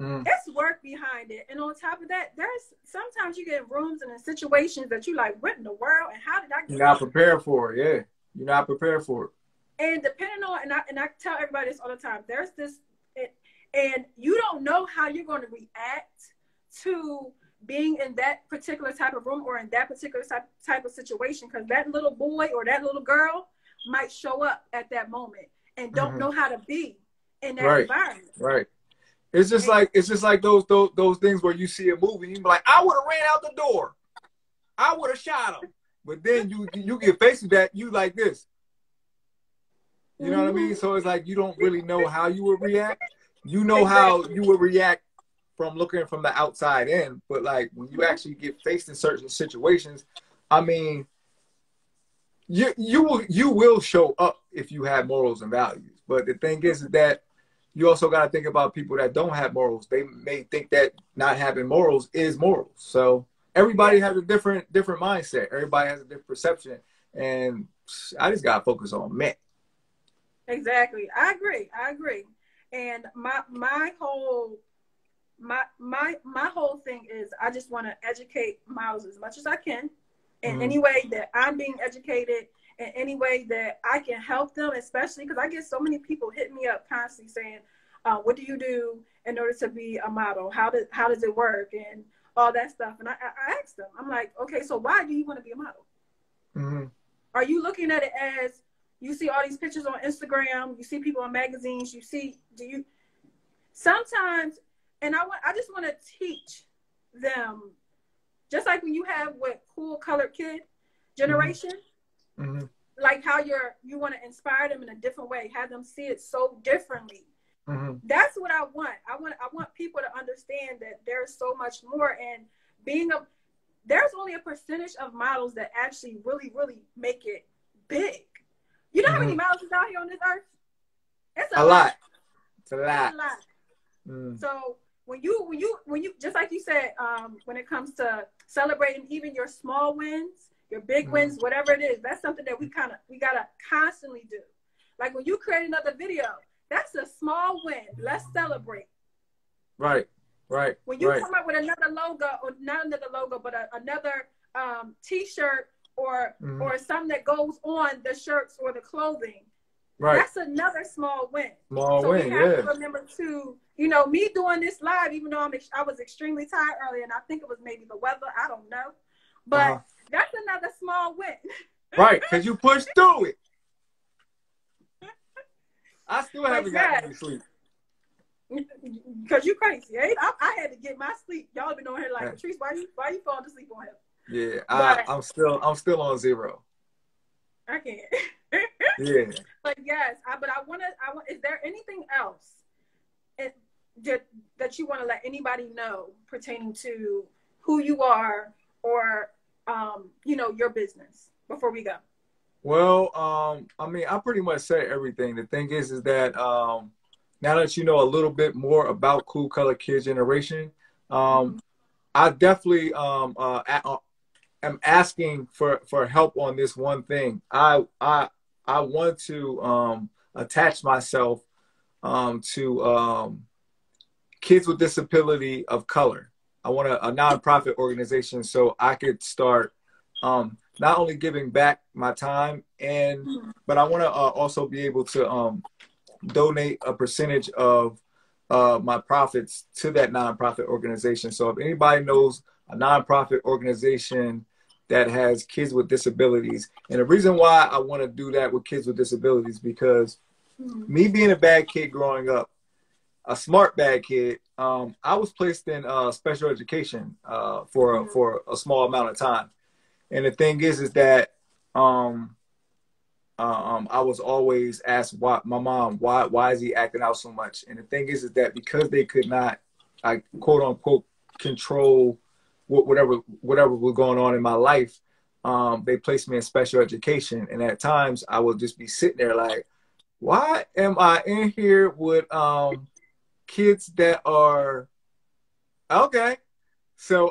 It's work behind it. And on top of that, there's sometimes you get in rooms and in situations that you like, what in the world? And how did I get You're not prepared for it. Yeah. You're not prepared for it. And depending on, and I tell everybody this all the time, there's this, and you don't know how you're going to react to being in that particular type of room or in that particular type of situation, because that little boy or that little girl might show up at that moment and don't know how to be in that environment. Right. It's just like those things where you see a movie and you be like, I would have ran out the door. I would have shot him. But then you get faced with that, you like this. You know what I mean? So it's like you don't really know how you would react. You know how you would react from looking from the outside in, but like when you actually get faced in certain situations, I mean, you will show up if you have morals and values. But the thing is that you also got to think about people that don't have morals. They may think that not having morals is morals. So everybody has a different mindset. Everybody has a different perception, and I just got to focus on me. Exactly. I agree. And my whole thing is I just want to educate models as much as I can in any way that I'm being educated, in any way that I can help them, especially because I get so many people hitting me up constantly saying, what do you do in order to be a model? How does it work? And all that stuff. And I asked them, I'm like, okay, so why do you want to be a model? Are you looking at it as, you see all these pictures on Instagram, you see people in magazines, sometimes, and I just want to teach them, just like when you have with Kool Kolored Kid Generation, like how you want to inspire them in a different way, have them see it so differently. That's what I want. I want people to understand that there's so much more, and there's only a percentage of models that actually really, really make it big. You know how many models is out here on this earth? It's a lot. It's a lot. So when you just like you said, when it comes to celebrating even your small wins, your big wins, whatever it is, that's something that we gotta constantly do. Like when you create another video, that's a small win. Let's celebrate. Right. When you come up with another logo, or not another logo, but another T-shirt or something that goes on the shirts or the clothing, Right. That's another small win. Small So win, we have yeah. to remember to, me doing this live, even though I was extremely tired earlier, and I think it was maybe the weather. I don't know, but that's another small win. Right, because you pushed through it. I still haven't gotten any sleep. Because you crazy. I had to get my sleep. Y'all been on here like, Patrice, why you falling asleep on him? Yeah, I'm still on 0. I can't. Yeah. But yes, I want. Is there anything else that you want to let anybody know pertaining to who you are or your business before we go? Well, I mean, I pretty much said everything. The thing is that now that you know a little bit more about Kool Kolored Kid Generation, I definitely am asking for help on this one thing. I want to attach myself to kids with disability of color. I want a nonprofit organization so I could start not only giving back my time but I want to also be able to donate a percentage of my profits to that nonprofit organization. So if anybody knows a nonprofit organization that has kids with disabilities, and the reason why I want to do that with kids with disabilities, because me being a bad kid growing up, a smart bad kid, I was placed in special education for a small amount of time. And the thing is that I was always asked why why is he acting out so much? And the thing is that because they could not, quote unquote, control whatever was going on in my life, they placed me in special education. And at times I would just be sitting there like, why am I in here with kids that are okay? So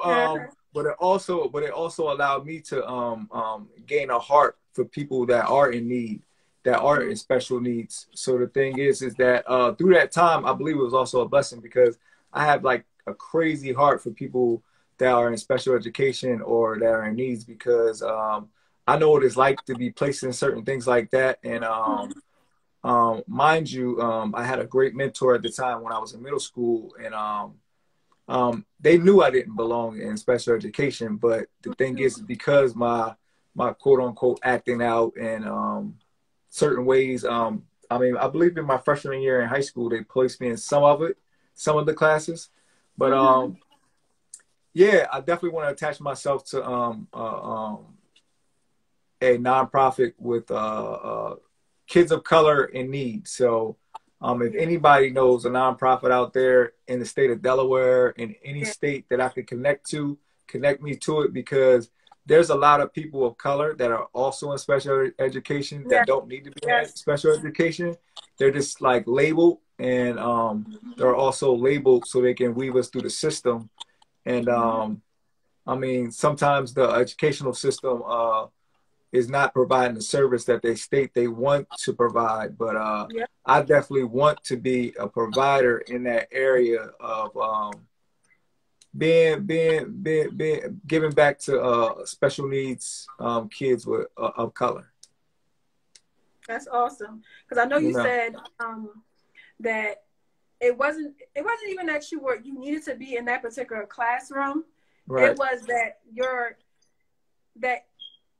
but it also allowed me to gain a heart for people that are in need, that are in special needs. So the thing is that through that time, I believe it was also a blessing because I have like a crazy heart for people that are in special education or that are in needs, because I know what it's like to be placed in certain things like that. And mind you, I had a great mentor at the time when I was in middle school, and they knew I didn't belong in special education. But the thing is, because my quote unquote acting out and certain ways, I mean, I believe in my freshman year in high school, they placed me in some of the classes. But yeah, I definitely want to attach myself to a nonprofit with kids of color in need. So if anybody knows a nonprofit out there in the state of Delaware, in any state that I could connect me to it, because there's a lot of people of color that are also in special education that don't need to be in special education. They're just like labeled, and they're also labeled so they can weave us through the system. And I mean, sometimes the educational system is not providing the service that they state they want to provide. But I definitely want to be a provider in that area of being giving back to special needs kids with of color. That's awesome, because I know you said that it wasn't even that you needed to be in that particular classroom. Right. It was that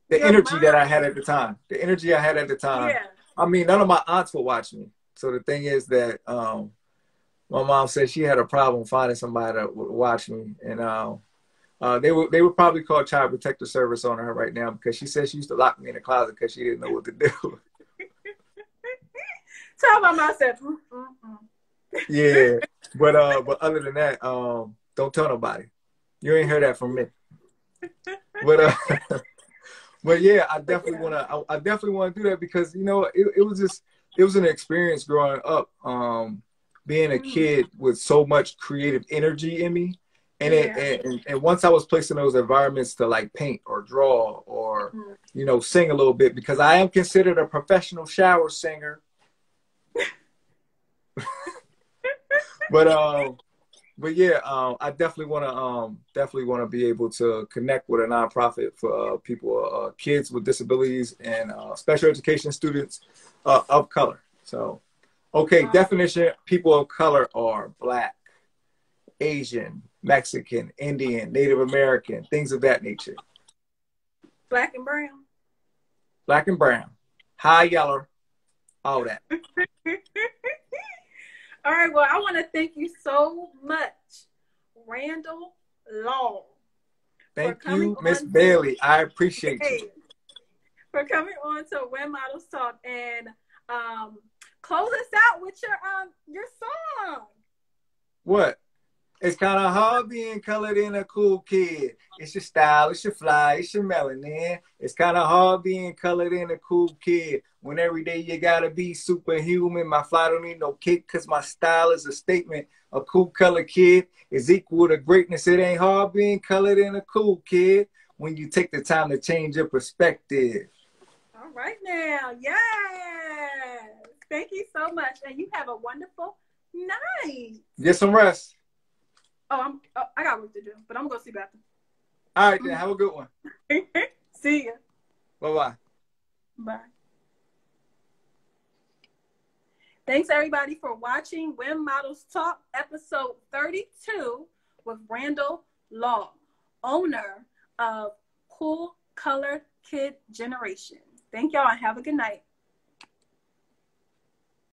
the energy mind that I had at the time. The energy I had at the time. Yeah. I mean, none of my aunts would watch me. So the thing is that my mom said she had a problem finding somebody that would watch me, and they would probably call Child Protective Service on her right now, because she said she used to lock me in the closet because she didn't know what to do. Tell my mom said. Yeah, but other than that, don't tell nobody. You ain't heard that from me. But yeah, I definitely want to do that, because it was an experience growing up, being a kid with so much creative energy in me, and and once I was placed in those environments to like paint or draw or sing a little bit, because I am considered a professional shower singer. But but yeah, I definitely want to be able to connect with a nonprofit for people, kids with disabilities and special education students of color. So, okay, definition: people of color are Black, Asian, Mexican, Indian, Native American, things of that nature. Black and brown. Black and brown, high yellow, all that. All right, well, I want to thank you so much, Randall Law. Thank you, Miss Bailey. I appreciate you. For coming on to When Models Talk and close us out with your song. What? It's kind of hard being colored in a cool kid. It's your style, it's your fly, it's your melanin. It's kind of hard being colored in a cool kid. When every day you gotta be superhuman. My fly don't need no cake because my style is a statement. A cool colored kid is equal to greatness. It ain't hard being colored in a cool kid when you take the time to change your perspective. All right now. Yes. Thank you so much. And you have a wonderful night. Get some rest. I got work to do, but I'm going to see bathroom. All right, then. Have a good one. See ya. Bye-bye. Bye. Thanks, everybody, for watching When Models Talk, episode 32 with Randall Law, owner of Kool Kolored Kid Generation. Thank y'all and have a good night.